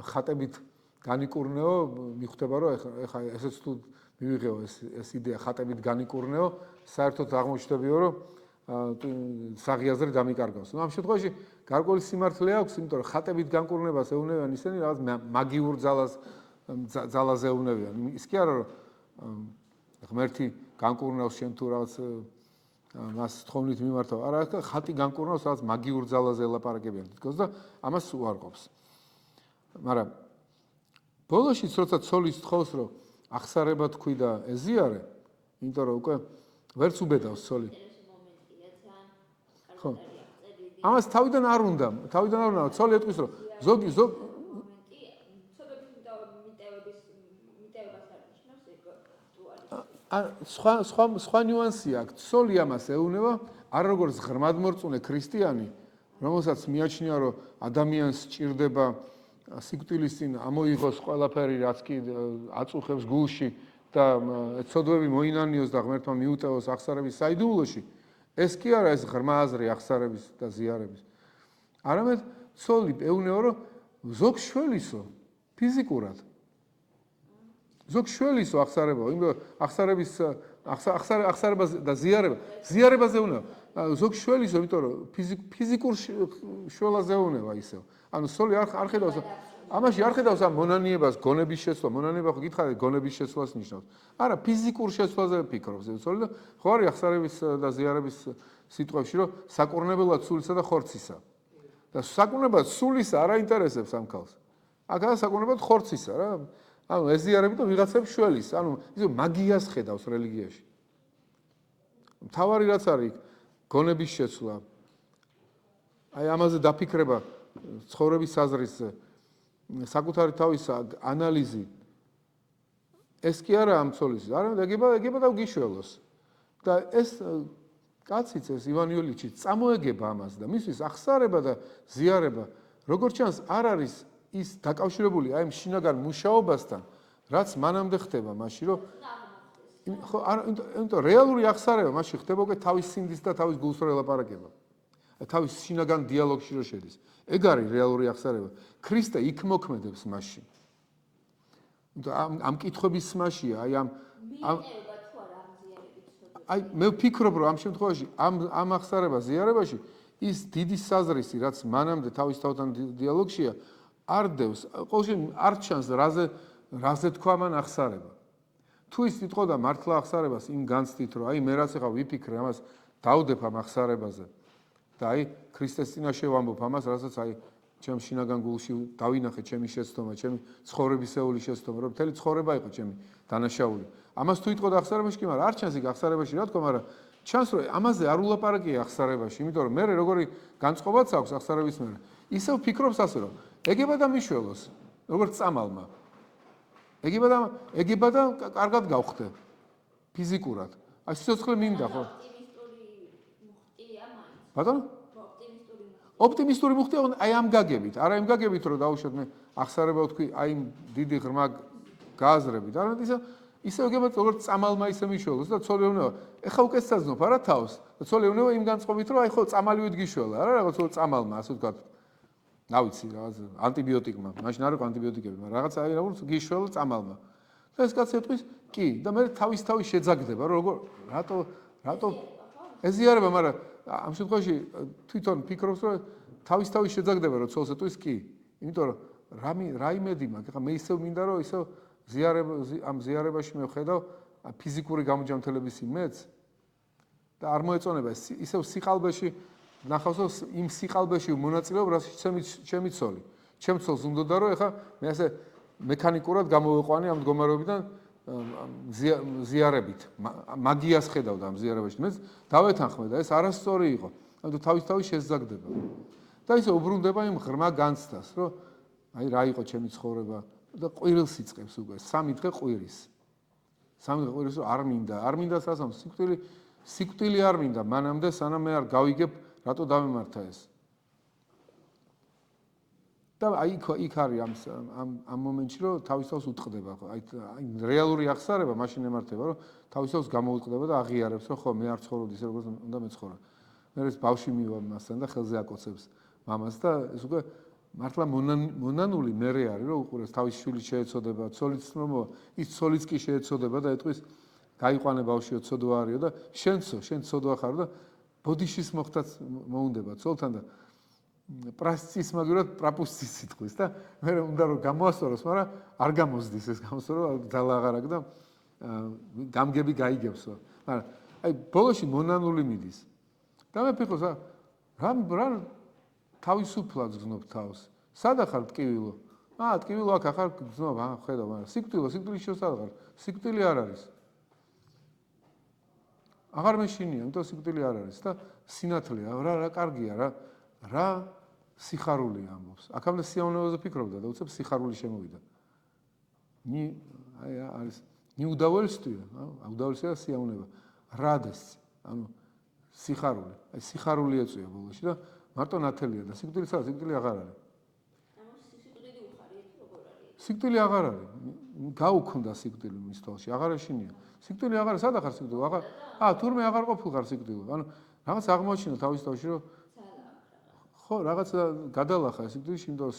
ხატებით განიკურნეო მიხვდება რომ ეხა ესეც თუ მივიღეო ეს იდეა ხატებით განიკურნეო საერთოდ აღმოჩნდებიო რომ საღიაზრე დამიკარგავს ამ შემთხვევაში გარკვეული სიმართლე აქვს იმიტომ რომ ხატებით განკურნებას ეუბნებიან ისინი რაღაც მაგიურ ძალაზე ეუბნებიან ის კი არა რომ ღმერთი განკურნავს შენ თუ რაღაც მას თხოვნით მიმართავ არა ხატი განკურნავს რაღაც მაგიურ ძალაზე ელაპარაკებიან თქოს და ამას უარყოფს მაგრამ ბოლოშიც როცა ცოლის თხოვს რომ ახსარება თქვი და ეზიარე იმიტომ რომ უკვე ვერც უბედავს ცოლი ხო ამას თავიდან არ უნდა ცოლი ეტყვის რომ ზოგი სხვა ნიუანსი აქვს ცოლი ამას ეუბნება არ როგორც ღრმადმორწმუნე ქრისტიანი რომელსაც მიაჩნია რომ ადამიანს სჭირდება სიკვდილის წინ ამოიღოს ყველაფერი რაც კი აწუხებს გულში და ცოდვები მოინანიოს და ღმერთმა მიუტევოს ახსარების საიდუმლოში ეს კი არა ეს ღრმა აზრი ახსარების და ზიარების არამედ ცოლი ეუბნება რომ ზოგ შველისო ფიზიკურად ზოგ შველისო ახსარებაო იმიტომ ახსარებას და ზიარებაზე ეუბნება ზოგ შველისო იმიტომ რომ ფიზიკურ შველაზე ეუბნება ისევ ანუ სული არ ხედავს ამაში არ ხედავს ამ მონანიებას გონების შესვლა მონანება ხო გითხარით გონების შესვლას ნიშნავს არა ფიზიკურ შესვლაზე ფიქრობს სული და ხო არის ახსარების და ზიარების სიტყვებში რომ საკურნებელად სულისა და ხორცისა და საკურნებელად სულისა არ აინტერესებს ამ ქალს აქაა საკურნებელად ხორცისა რა ანუ ეზიარები და ვიღაცებს შველის ანუ ისე მაგიას ხედავს რელიგიაში მთავარი რაც არის გონების შესვლა აი ამაზე დაფიქრება ცხოვრების აზრის საკუთარი თავის ანალიზი ეს კი არა ამ ცოლის, არა ეგება და გიშველოს. და ეს კაციც ეს ივან იულიჩი წამოეგება ამას და მისთვის ახსარება და ზიარება როგორც ჩანს არ არის ის დაკავშირებული აი ამ შინაგან მუშაობასთან, რაც მანამდე ხდება მაშინ, რომ ხო, იმიტომ რეალური ახსარება მაშინ ხდება უკვე თავის სინდის და თავის გულს რო ელაპარაკება. თავის შინაგან დიალოგში რო შედის. ეგ არის რეალური ახსარება. ქრისტე იქ მოქმედებს მაშინ. ამ კითხვების სმაშია, აი მე ვფიქრობ, რომ ამ შემთხვევაში ამ ახსარება ზიარებაში ის დიდი საზრისი, რაც მანამდე თავის თავთან დიალოგშია, არ დევს, ყოველშემთხვევაში არ ჩანს რაზე თქვა მან ახსარება. თუ ის იტყოდა მართლა ახსარებას იმ განცდით, რომ აი მე რაც ახლა ვიფიქრე ამას დავდებ ამ ახსარებაზე და აი ქრისტეს წინაშე ვამბობ ამას, რასაც აი ჩემ შინაგან გულში დავინახე ჩემი შეცდომა, ჩემი ცხოვრებისეული შეცდომა, რომ მთელი ცხოვრება იყო ჩემი დანაშაული. ამას თუ იტყოდა ახსარებაში კი, მაგრამ არ ჩანს იქ ახსარებაში რა თქმა, მაგრამ ჩანს რომ ამაზე არ ულაპარაკია ახსარებაში, იმიტომ რომ მე როგორი განწყობაც აქვს ახსარების მერე. ისევ ფიქრობს ასე რომ ეგება და მიშველოს, როგორც წამალმა. ეგება და კარგად გავხდე ფიზიკურად. აი სიცოცხლე მინდა ხო? ბატონო? ოპტიმისტური მუხტია, აი ამ გაგებით, არა იმ გაგებით რომ დაუშვათ მე ახსარება ვთქვი, აი იმ დიდი ღრმა გააზრებით. არამედ ისე ეგება როგორც წამალმა ისე მიშველოს და ცოლეუნება. ეხა უკვე საზნობ არა თავს და ცოლეუნება იმ განწყობით რომ აი ხო წამალივით გიშველა, არა რაღაც წამალმა, ასე ვთქვათ. ნავიცი რაღაც ანტიბიოტიკმა, მაშინ არ იყო ანტიბიოტიკები, მაგრამ რაღაც აი როგორც გიშველა წამალმა. და ეს კაცი ეტყვის, კი, და მე თავის შეძაგდება, რომ რატო ეზიარება, მაგრამ ამ შემთხვევაში თვითონ ფიქრობს, რომ თავის შეძაგდება, რომ ცოლს ეტყვის, კი, იმიტომ რომ რა იმედი მაქვს, ეხლა მე ისევ მინდა რომ ისევ ამ ზიარებაში მე ვხედავ ფიზიკური გამოჯანმრთელების იმედს და არ მოეწონება ისევ სიყალბეში ნახავს რომ იმ სიყალბეში მონაწილეობ რასაც ჩემი ცოლი. ჩემ ცოლს უნდოდა რომ ეხლა მე ასე მექანიკურად გამოვეყვანი ამ მდგომარეობიდან ზიარებით. მაგიას ხედავდა ამ ზიარებაში. მე დავეთანხმე და ეს არასწორი იყო. ანუ თავის შეზაგდება. და ისე უბრუნდება იმ ღრმა განცდას, რომ აი რა იყო ჩემი ცხოვრება და ყვირილს იწყებს უკვე 3 დღე ყვირის. 3 დღე ყვირის რომ არ მინდა სასამ სიკვდილი არ მინდა მანამდე სანამ მე არ გავიგებ რატო დავემართა ეს. და აი იქ არის ამ მომენტში რომ თავის უტყდება, აი რეალური ახსარება მაშინ ემართება რომ თავის გამოუტყდება და აღიარებს რომ ხო მე არ ცხოვრობდი ისე როგორც უნდა მეცხოვრა. მე ეს ბავშვი მივა მასთან და ხელზე აკოცებს მამას და ეს უკვე მართლა მონანული მერე არის რომ უყურეს თავის შვილი შეეცოდება, ცოლიც მომოვა, ის ცოლიც კი შეეცოდება და ეტყვის გაიყვანე ბავშვიო ცოდვა არისო და შენ ცოდვა ხარ და ბოდიშის მოხდაც მოუნდება ცოლთან და პრასცის მაგურად პრაპუსცის სიტყვის და მე უნდა რომ გამოასწოროს, მაგრამ არ გამოსდის ეს გამოსწორო ძალა აღარ აქვს და გამგები გაიგებსო. მაგრამ აი ბოლოში მონანული მიდის. და მე ფიქრობ რა თავისუფლად გზნობ თავს. სადა ხარ ტკივილო? ტკივილო აქ ახარ გზნობ, ხედავ, მაგრამ სიკვდილის შესაძ ხარ. სიკვდილი არ არის. აღარ მეშინია, იმიტომ სიკვდილი არ არის და სინათლეა, რა კარგია, რა სიხარულია ამბობს. აქამდე სიამოვნებაზე ფიქრობდა და უცებ სიხარული შემოვიდა. აი არის неудовольствие, удовольствие სიამოვნება. радость, ანუ სიხარული. აი სიხარული ეწვია ბოლოში და მარტო ნათელია და სიკვდილი საერთოდ სიკვდილი აღარ არის. სიკვდილი უხარია თუ როგორ არის? სიკვდილი აღარ არის. გაუქმდა სიკვდილი მის თვალში, აღარ ეშინია. სიკვდილი აღარ, სადა ხარ სიკვდილი? თურმე აღარ ყოფილხარ სიკვდილი. ანუ რაღაც აღმოჩინა თავის თავში რომ ხო, რაღაცა გადალახა სიკვდილში, იმიტომ რომ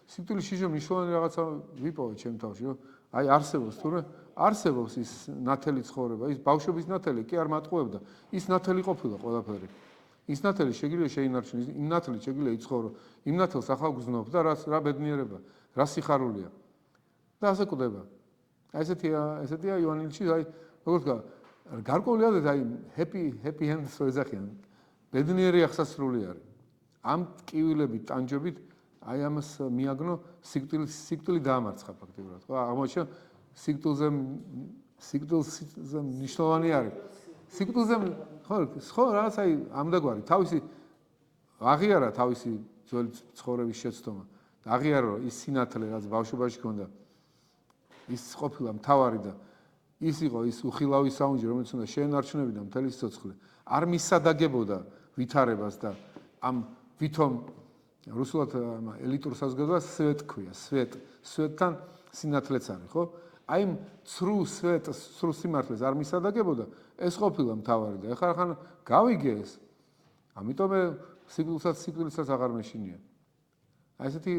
სიკვდილში შე მნიშვნელოვანი რაღაცა ვიპოვე ჩემ თავში, რომ აი არსებობს თურმე არსებობს ის ნათელი ცხოვრება, ის ბავშვობის ნათელი კი არ მატყუებდა. ის ნათელი ყოფილა ყველაფერი. ის ნათელი შეგვიძლია შეინარჩუნოს, იმ ნათელით შეგვიძლია იცხოვრო. იმ ნათელს ახალ გზნობ და რა ბედნიერება, რა სიხარულია. და ასე კვდება. აი ესეთია ივანილში, აი როგორც გარკვეული ადრე აი happy end-ს ეძახიან. ბედნიერი აღსასრული არის. ამ ტკივილებით, ტანჯობით აი ამას მიაგნო სიკვდილი დაამარცხა ფაქტიურად. ხო, აღმოჩნდა სიკვდილზე მნიშვნელოვანი არის. სიკვდილზე ხო, რაღაც აი ამდაგვარი თავისი აღიარა თავისი ძველი ცხოვრების შეცდომა. აღიარა ის სინათლე, რაც ბავშვობაში ჰქონდა. ის ყოფილა მთავარი და ის იყო ის უხილავი საუნჯე, რომელიც უნდა შეენარჩუნებინა მთელი სიცოცხლე. არ მისადაგებოდა ვითარებას და ამ ვითომ რუსულად ელიტურ საზოგადოებას სვეტ ქვია, სვეტთან სინათლეც არის, ხო? აი იმ ცრუ სვეტს, ცრუ სიმართლეს არ მისადაგებოდა, ეს ყოფილა მთავარი და ეხლა ხან გავიგე ეს. ამიტომ სიკვდილსაც აღარ მეშინია. აი ესეთი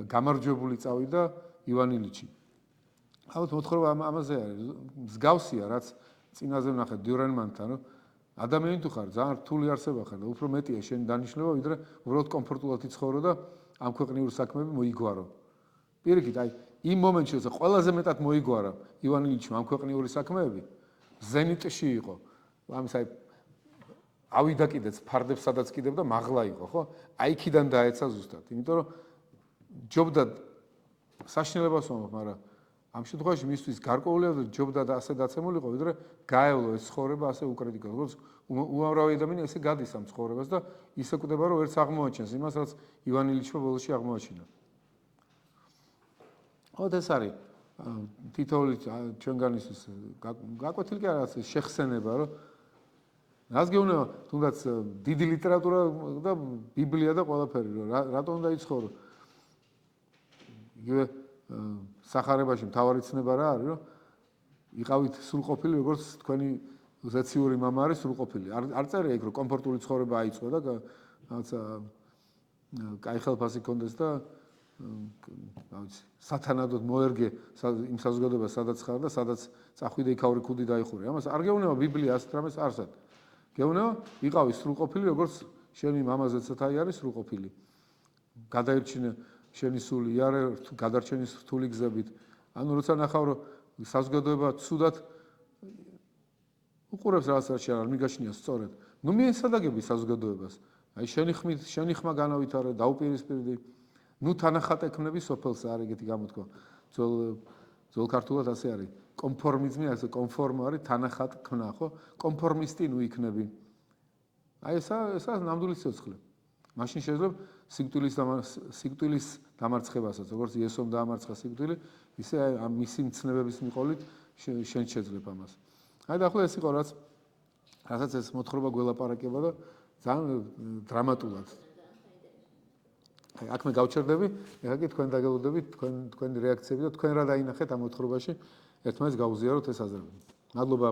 გამარჯვებული წავიდა ივან ილიჩი. ალბათ მოთხრობა ამაზე არის, მსგავსია, რაც წინაზე ვნახეთ დიურენმანთან, რომ ადამიანი თუ ხარ, ძალიან რთული არსება ხარ და უფრო მეტია შენი დანიშნულება, ვიდრე უბრალოდ კომფორტულად იცხოვრო და ამ ქვეყნიური საქმეები მოიგვარო. პირიქით, აი იმ მომენტში, როცა ყველაზე მეტად მოიგვარა ივან ილიჩმა ამ ქვეყნიური საქმეები, ზენიტში იყო. ამის აი ავიდა კიდეც ფარდებს სადაც კიდევ და მაღლა იყო, ხო? აი იქიდან დაეცა ზუსტად. იმიტომ რომ ჯობდა საშინელებას ვამბობ, მაგრამ ამ შემთხვევაში მისთვის გარკვეულია და ჯობდა და ასე დაცემულიყო, ვიდრე გაევლო ეს ცხოვრება ასე უკრიტიკულად. როგორც უამრავი ადამიანი ესე გადის ამ ცხოვრებას და ისე კვდება, რომ ერთს აღმოაჩენს იმას, რაც ივან ილიჩმა ბოლოში აღმოაჩინა. ოთ ეს არის თითოეული ჩვენგანისთვის გაკვეთილი კი არა, შეხსენება, რომ რას გეუბნება, თუნდაც დიდი ლიტერატურა და ბიბლია და ყველაფერი, რომ რატომ უნდა იცხოვრო. იგივე სახარებაში მთავარი ცნება რა არის, რომ იყავით სრულყოფილი, როგორც თქვენი ზეციური მამა არის სრულყოფილი. არ წერია იქ, რომ კომფორტული ცხოვრება აიწყო და რაღაცა კაი ხელფასი ჰქონდეს და რა ვიცი, სათანადოდ მოერგე იმ საზოგადოებას, სადაც ხარ და სადაც წახვიდე იქაური ქუდი დაიხურე. ამას არ გეუბნება ბიბლია ასეთ რამეს არსად. გეუბნება, იყავი სრულყოფილი, როგორც შენი მამა ზეცათაი არის სრულყოფილი. გადაირჩინე შენი სული იარე გადარჩენის რთული გზებით. ანუ როცა ნახავ, რომ საზოგადოება ცუდად უყურებს რაღაცას არ მიგაშნია სწორედ. ნუ მიესადაგები საზოგადოებას. აი შენი ხმა განავითარე, დაუპირისპირდი. ნუ თანახატ ექმნები სოფელს არ ეგეთი გამოთქვა. ძველ ქართულად ასე არის. კონფორმიზმი, ასე კონფორმო არის თანახატ ქნა, ხო? კონფორმისტი ნუ იქნები. აი ესა ნამდვილი სიცოცხლე. მაშინ შეიძლება სიკვდილის დამარცხებასაც, როგორც იესომ დაამარცხა სიკვდილი, ისე ამ მისი მცნებების მიყოლით შენ შეძლებ ამას. აი და ახლა ეს იყო რასაც ეს მოთხრობა გველაპარაკება და ძალიან დრამატულად. აი აქ მე გავჩერდები, ეხლა კი თქვენ დაგელოდებით, თქვენი რეაქციები და თქვენ რა დაინახეთ ამ მოთხრობაში, ერთმანეთს გავუზიაროთ ეს აზრები. მადლობა.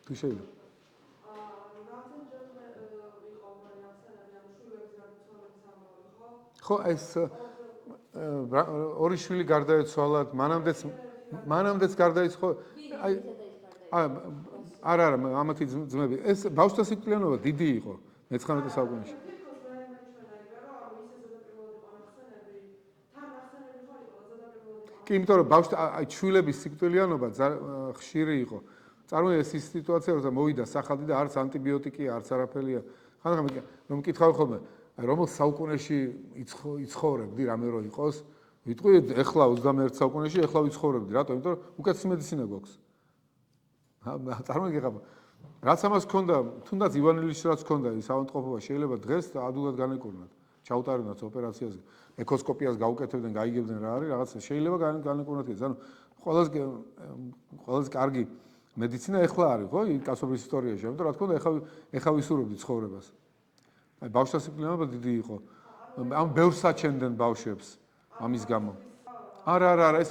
თუ შეიძლება. ხო, ეს ორი შვილი გარდაეცვალა, მანამდეც გარდაიცვალა. აი არა, ამათი ძმები. ეს ბავშვთა სიკვდილიანობა დიდი იყო 19 საუკუნეში. კი, იმიტომ რომ ბავშვთა აი შვილების სიკვდილიანობა ხშირი იყო. წარმოიდგინე ეს ის სიტუაცია, როცა მოვიდა სახალხი და არც ანტიბიოტიკი, არც არაფერია. ხანდახან რომ მკითხავ ხოლმე, აი რომელ საუკუნეში იცხოვრებდი, რამე რო იყოს, ვიტყვი ეხლა 21 საუკუნეში, ეხლა ვიცხოვრებდი, რატომ? იმიტომ რომ უკეთესი მედიცინა გვაქვს. წარმოიდგინე, რაც ამას ჰქონდა, თუნდაც ივან ილიჩს რაც ჰქონდა, ის ავადმყოფობა შეიძლება დღეს ადვილად განეკურნათ. ჩაუტარებდათ ოპერაციაზე, ეკოსკოპიას გაუკეთებდნენ, გაიგებდნენ რა არის, რაღაცა შეიძლება განეკურნათ. ანუ ყველაზე კარგი მედიცინა ეხლა არის, ხო? კაცობის ისტორიაში, ამიტომ რა თქმა უნდა, ეხლა ვისურვებდი ცხოვრებას. აი ბავშვთა სიკვდილიანობა დიდი იყო. ამ ბევრს საჩენდნენ ბავშვებს ამის გამო. არა, ეს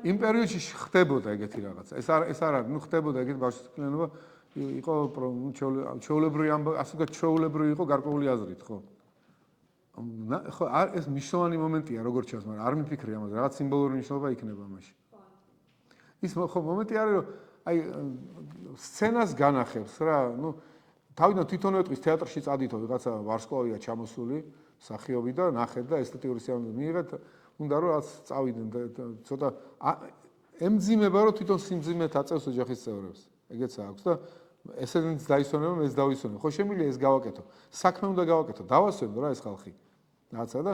იმ პერიოდში ხდებოდა ეგეთი რაღაცა. ეს არ არის, ნუ ხდებოდა ეგეთი ბავშვთა სიკვდილიანობა, იყო ჩვეულებრივი ასე ვთქვათ, ჩვეულებრივი იყო გარკვეული აზრით, ხო? ხო, ეს მნიშვნელოვანი მომენტია, როგორც ჩანს, მაგრამ არ მიფიქრე ამაზე, რაღაც სიმბოლური მნიშვნელობა იქნება ამაში. ის ხო მომენტი არის, რომ აი სცენას განახებს რა, ნუ თავიდან თვითონ ეტყვის თეატრში წადითო ვიღაცა ვარსკვლავია ჩამოსული სახიობი და ნახეთ და ესთეტიური სიამოვნება მიიღეთ, უნდა რომ რაც წავიდნენ და ცოტა ემძიმება რომ თვითონ სიმძიმეთ აწევს ოჯახის წევრებს. ეგეც აქვს და ესენიც დაისვენება, ეს დავისვენებ. ხო შემიძლია ეს გავაკეთო. საქმე უნდა გავაკეთო, დავასვენო რა ეს ხალხი. რაღაცა და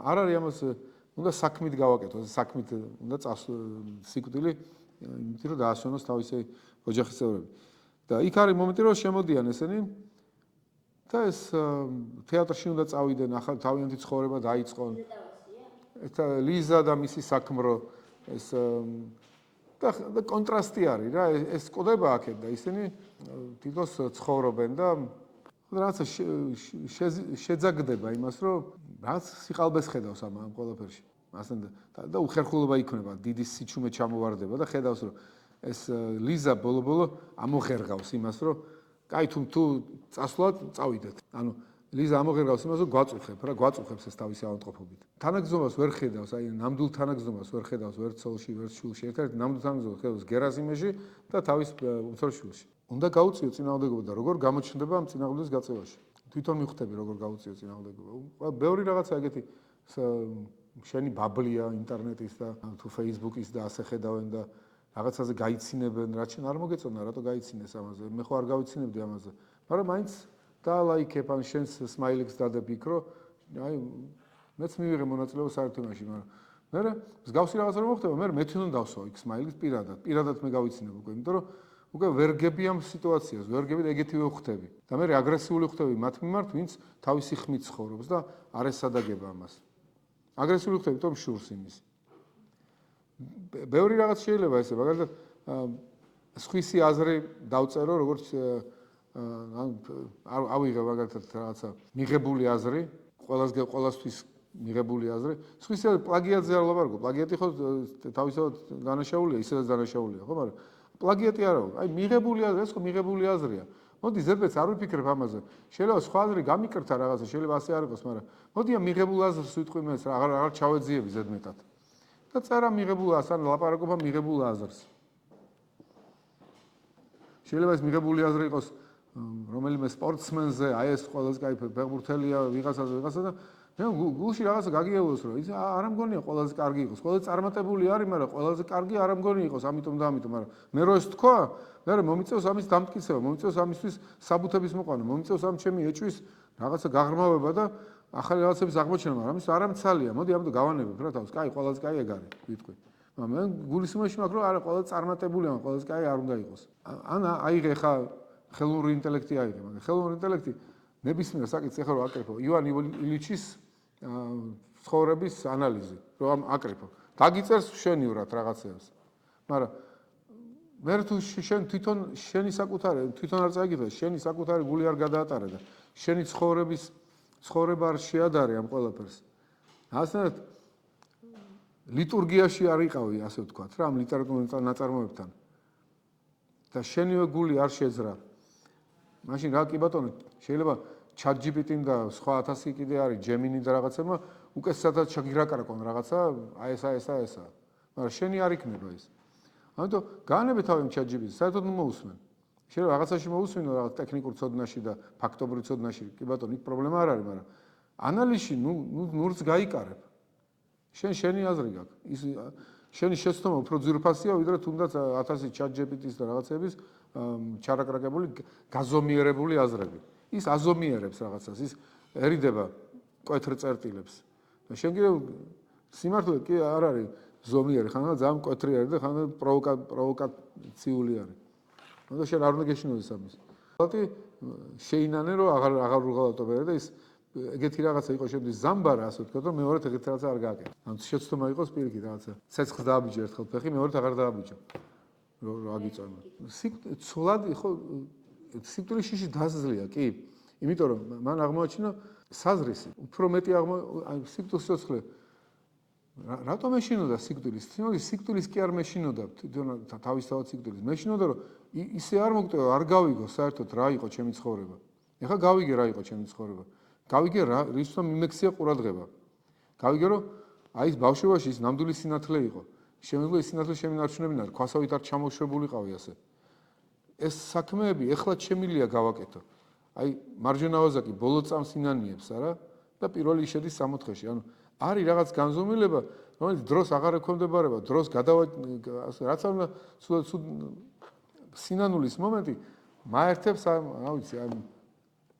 არ არის ამას უნდა საქმით გავაკეთო, საქმით უნდა სიკვდილი იმით რომ დაასვენოს თავისი ოჯახის წევრები. და იქ არის მომენტი რომ შემოდიან ესენი და ეს თეატრში უნდა წავიდნენ, ახალ თავიანთი ცხოვრება დაიწყონ. ეს ლიზა და მისი საქმრო ეს და კონტრასტი არის რა, ეს ყდება აქეთ და ისინი თითქოს ცხოვრობენ და რაღაცა შეძაგდება იმას, რომ რაც სიყალბეს ხედავს ამ ყველაფერში. ასენ და უხერხულობა იქნება, დიდი სიჩუმე ჩამოვარდება და ხედავს, რომ ეს ლიზა ბოლო-ბოლო ამოხერგავს იმას, რომ კაი თუ წასვლათ, წავიდეთ. ანუ ლიზა ამოხერგავს იმას, რომ გვაწუხებ რა, გვაწუხებს ეს თავისი ავადმყოფობით. თანაგზნობას ვერ ხედავს, აი ნამდვილ თანაგზნობას ვერ ხედავს ვერც ცოლში, ვერც შვილში, ერთ-ერთი ნამდვილ თანაგზნობას ხედავს გერაზიმეში და თავის უცხო შვილში. უნდა გაუწიო წინააღმდეგობა და როგორ გამოჩნდება ამ წინააღმდეგობის გაწევაში. თვითონ მიხვდები როგორ გაუწიო წინააღმდეგობა. ბევრი რაღაცა ეგეთი შენი ბაბლია ინტერნეტის და თუ ფეისბუქის და ასე ხედავენ და რაღაცაზე გაიცინებენ, რაც შენ არ მოგეწონა, რატო გაიცინეს ამაზე? მე ხო არ გავიცინებდი ამაზე. მაგრამ მაინც დალაიქებ ან შენს სმაილიქს დადებ იქ, რომ აი მეც მივიღე მონაწილეობა საერთო იმაში, მაგრამ მე მსგავსი რაღაცა რომ მოხდება, მე თვითონ დავსვა იქ სმაილიქს პირადად მე გავიცინებ უკვე, იმიტომ რომ უკვე ვერ გები ამ სიტუაციას, ვერ გები და ეგეთივე ხვდები. და მე აგრესიული ხვდები მათ მიმართ, ვინც თავისი ხმით ცხოვრობს და არ ესადაგება ამას. აგრესიული ხვდები, თუმცა შურს იმის. ბევრი რაღაც შეიძლება ესე, მაგალითად სხვისი აზრი დავწერო, როგორც ავიღე მაგალითად რაღაცა მიღებული აზრი, ყველასთვის მიღებული აზრი. სხვისი პლაგიატზე არ ვლაპარაკო, პლაგიატი ხო თავისთავად დანაშაულია, ისედაც დანაშაულია, ხო, მაგრამ პლაგიატი არა, აი მიღებული აზრი, ეს ხო მიღებული აზრია. მოდი ზედმეტს არ ვიფიქრებ ამაზე. შეიძლება სხვა აზრი გამიკრთა რაღაცა, შეიძლება ასე არ იყოს, მაგრამ მოდი ამ მიღებულ აზრს ვიტყვი მე, აღარ ჩავეძიები ზედმეტად. და წერა მიღებულ აზრს, ან ლაპარაკობა მიღებულ აზრს. შეიძლება ეს მიღებული აზრი იყოს რომელიმე სპორტსმენზე, აი ეს ყველაზე კაი ფეხბურთელია, ვიღაცა და მე გულში რაღაცა გაგიელოს, რომ ის არ ამგონია ყველაზე კარგი იყოს. ყველაზე წარმატებული არის, მაგრამ ყველაზე კარგი არ ამგონი იყოს, ამიტომ, მაგრამ მე რო ეს თქვა, მე მომიწევს ამის დამტკიცება, მომიწევს ამისთვის საბუთების მოყვანა, მომიწევს ამ ჩემი ეჭვის რაღაცა გაღრმავება და ახალი რაღაცების აღმოჩენა, მაგრამ ის არ ამცალია. მოდი ამიტომ გავანებებ რა თავს. კაი, ყველაზე კაი ეგ არის, ვიტყვი. მაგრამ მე გულისხმობაში მაქვს, რომ არა, ყველაზე წარმატებულია, ყველაზე კაი არ უნდა იყოს. ან აიღე ხა ხელოვნური ინტელექტი აიღე, მაგრამ ხელოვნური ინტელექტი ნებისმიერ საკითხს ეხლა რო აკრიფო, ივან ილიჩის ცხოვრების ანალიზი, რომ აკრიფო. დაგიწერს შენივრად რაღაცებს. მაგრამ მე თუ შენ თვითონ შენი საკუთარი, თვითონ არ წაიგებ, შენი საკუთარი გული არ გადაატარე და შენი ცხოვრება არ შეადარე ამ ყველაფერს. ასეთ ლიტურგიაში არ იყავი, ასე ვთქვათ, რა, ამ ლიტერატურულ ნაწარმოებთან. და შენივე გული არ შეძრა. მაშინ რა კი ბატონო, შეიძლება ChatGPT-მ და სხვა 1000 კიდე არის, Gemini და რაღაცებმა უკეთესადაც ჩაგირაკარაკონ რაღაცა, აი ესა. მაგრამ შენი არ იქნება ეს. ამიტომ გაანებე თავი ChatGPT-ს, საერთოდ მოусმენ. შეიძლება რაღაცაში მოусმინო რაღაც ტექნიკურ ცოდნაში და ფაქტობრივ ცოდნაში, კი ბატონო, იქ პრობლემა არ არის, მაგრამ ანალიზში ნურს გაიკარებ. შენი აზრი გაქვს. ის შენი შეცდომა უფრო ძვირფასია, ვიდრე თუნდაც 1000 ChatGPT-ის და რაღაცების ჩარაკრაკებული, გაზომიერებული აზრები. ის აზომიერებს რაღაცას, ის ერიდება მკვეთრ წერტილებს. და შენ კიდევ სიმართლე კი არ არის ზომიერი, ხანდა ძალიან მკვეთრი არის და ხანდა პროვოკაციული არის. მაგრამ შენ არ უნდა გეშინოდეს ამის. ხალხი შეინანე რომ აღარ უღალატობენ და ის ეგეთი რაღაცა იყო შემდის ზამბარა, ასე ვთქვათ, რომ მეორედ ეგეთი რაღაცა არ გააკეთე. ან შეცდომა იყოს პირიქით რაღაცა. ცეცხლს დააბიჯე ერთხელ ფეხი, მეორედ აღარ დააბიჯო. რა გიწევნა. ცოლად ხო სიკვდილის შიში დაზლია, კი. იმიტომ რომ მან აღმოაჩინა საზრისი, უფრო მეტი სიკვდილის სიცოცხლე. რატომ ეშინოდა სიკვდილის? სიკვდილის კი არ მეშინოდა, თავისთავად სიკვდილის. მეშინოდა რომ ისე არ მოგტევა, არ გავიგო საერთოდ რა იყო ჩემი ცხოვრება. ეხლა გავიგე რა იყო ჩემი ცხოვრება. გავიგე რა რისთვისაც მიმექცია ყურადღება. გავიგე რომ აი ეს ბავშვობაში ის ნამდვილი სინათლე იყო. შემიძლია ის სინათლე შემინარჩუნებინა, ქვასავით არ ჩამოშრებულიყავი ასე. ეს საქმეები ეხლა შემილია გავაკეთო. აი მარჯვენა ვაზაკი ბოლო წამს ინანიებს არა და პირველი შედის 64-ში. ანუ არის რაღაც განზომილება, რომელიც დროს აღარ ექვემდებარება, დროს რაც არ უნდა სინანულის მომენტი მაერთებს რა ვიცი, ამ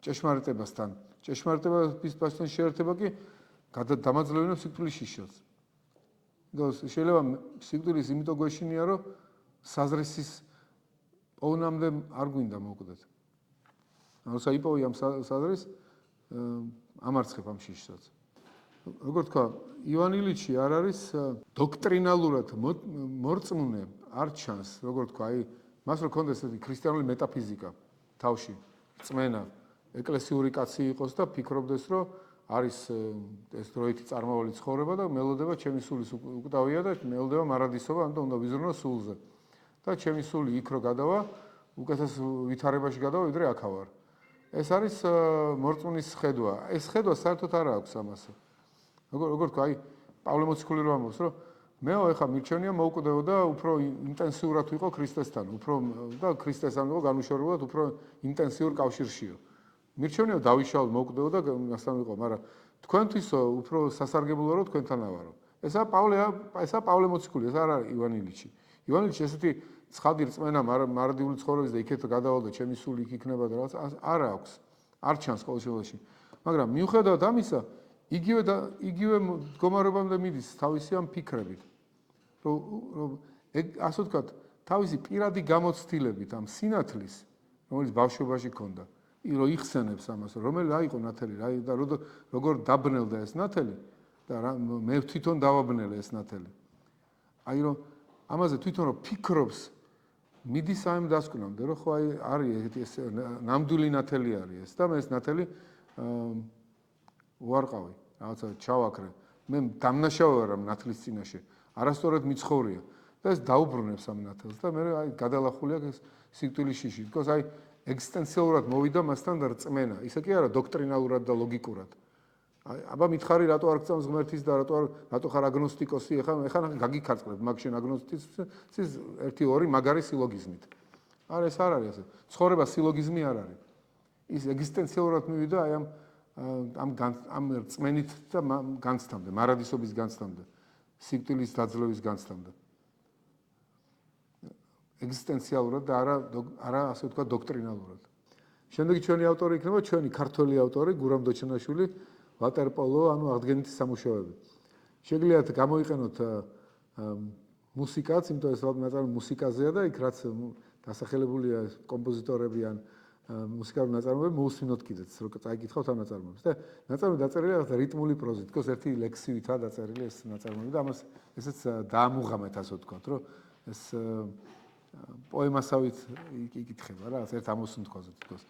ჭეშმარიტებასთან. ჭეშმარიტების პასთან შეერთება კი დამაძლევინებს სიკვდილის შიშას. შეიძლება სიკვდილის იმიტომ გვეშინია, რომ საზრისის პოვნამდე არ გვინდა მოკვდეთ. როცა იპოვი ამ საზრეს ამარცხებ ამ შიშსაც. როგორ თქვა, ივან ილიჩი არ არის დოქტრინალურად მორწმუნე, არ ჩანს, როგორ თქვა, აი მას რო ქონდეს ესეთი ქრისტიანული მეტაფიზიკა თავში, რწმენა, ეკლესიური კაცი იყოს და ფიქრობდეს, რომ არის ეს დროითი წარმავალი ცხოვრება და მელოდება ჩემი სულის უკვდავია და მელოდება მარადისობა, ამიტომ უნდა ვიზრუნო სულზე. და ჩემი სული იქ რო გადავა, უკეთეს ვითარებაში გადავა, ვიდრე აქა ვარ. ეს არის მორწმუნის ხედვა. ეს ხედვა საერთოდ არ აქვს ამასე. როგორ თქვა, აი პავლე მოციქული რო ამბობს, რომ მეო ეხა მირჩენია მოუკვდეო და უფრო ინტენსიურად ვიყო ქრისტესთან, უფრო და ქრისტესთან ვიყო განუშორებულად უფრო ინტენსიურ კავშირშიო. მირჩენია დავიშალო მოუკვდეო და მასთან ვიყო, მაგრამ თქვენთვისო უფრო სასარგებლოა რომ თქვენთან ავარო. ესაა პავლე მოციქული, ეს არ არის ივან ილიჩი. ივან ილიჩი ესეთი ცხადი რწმენა მარადიული ცხოვრების და იქეთ გადავალ და ჩემი სული იქ იქნება და რაღაც არ აქვს. არ ჩანს ყოველ შემთხვევაში. მაგრამ მიუხედავად ამისა, იგივე მდგომარეობამდე მიდის თავისი ამ ფიქრებით. რომ ასე ვთქვათ, თავისი პირადი გამოცდილებით ამ სინათლის, რომელიც ბავშვობაში ჰქონდა, რომ იხსენებს ამას, რომელი რა იყო ნათელი, და როგორ დაბნელდა ეს ნათელი და მე თვითონ დავაბნელე ეს ნათელი. აი რომ ამაზე თვითონ რომ ფიქრობს, მიდის ამ დასკვნამდე, რომ ხო აი არის ეს ნამდვილი ნათელი არის ეს და მე ეს ნათელი უარყავი, რაღაცა ჩავაქრე. მე დამნაშავე ვარ ამ ნათლის წინაშე. არასწორად მიცხოვრია და ეს დაუბრუნებს ამ ნათელს და მე აი გადალახული აქვს ეს სიკვდილის შიში. because აი ეგზისტენციალურად მოვიდა მასთან და რწმენა. ისე კი არა დოქტრინალურად და ლოგიკურად. აი აბა მითხარი რატო არ გწამს ღმერთის და რატო ხარ აგნოსტიკოსი? ეხლა გაგიქარწყლებ მაგ შენ აგნოსტიციზმის 1-2 მაგარი სილოგიზმით. არა ეს არ არის ასე. ცხოვრება სილოგიზმი არ არის. ის ეგზისტენციალურად მივიდა აი ამ რწმენით და განცდამდე, მარადისობის განცდამდე. სიკვდილის დაძლევის განცდამდე. ეგზისტენციალურად და არა ასე ვთქვა დოქტრინალურად. შემდეგი ჩვენი ავტორი იქნება ჩვენი ქართველი ავტორი გურამ დოჩენაშვილი, ვატერპოლო, ანუ აღდგენითი სამუშაოები. შეგიძლიათ გამოიყენოთ მუსიკაც, იმიტომ ეს ნაწარმოები მუსიკაზეა და იქ რაც დასახელებულია კომპოზიტორები ან მუსიკალური ნაწარმოები მოусმინოთ კიდეც, რომ წაიკითხავთ ამ ნაწარმოებს. და ნაწარმოები დაწერილია რაღაც რიტმული პროზით, თქოს ერთი ლექსივითაა დაწერილი ეს ნაწარმოები და ამას ესეც დაამუღამეთ, ასე ვთქვათ, რომ ეს პოემასავით იკითხება რა, ერთ ამოსუნთქვაზე თქოს.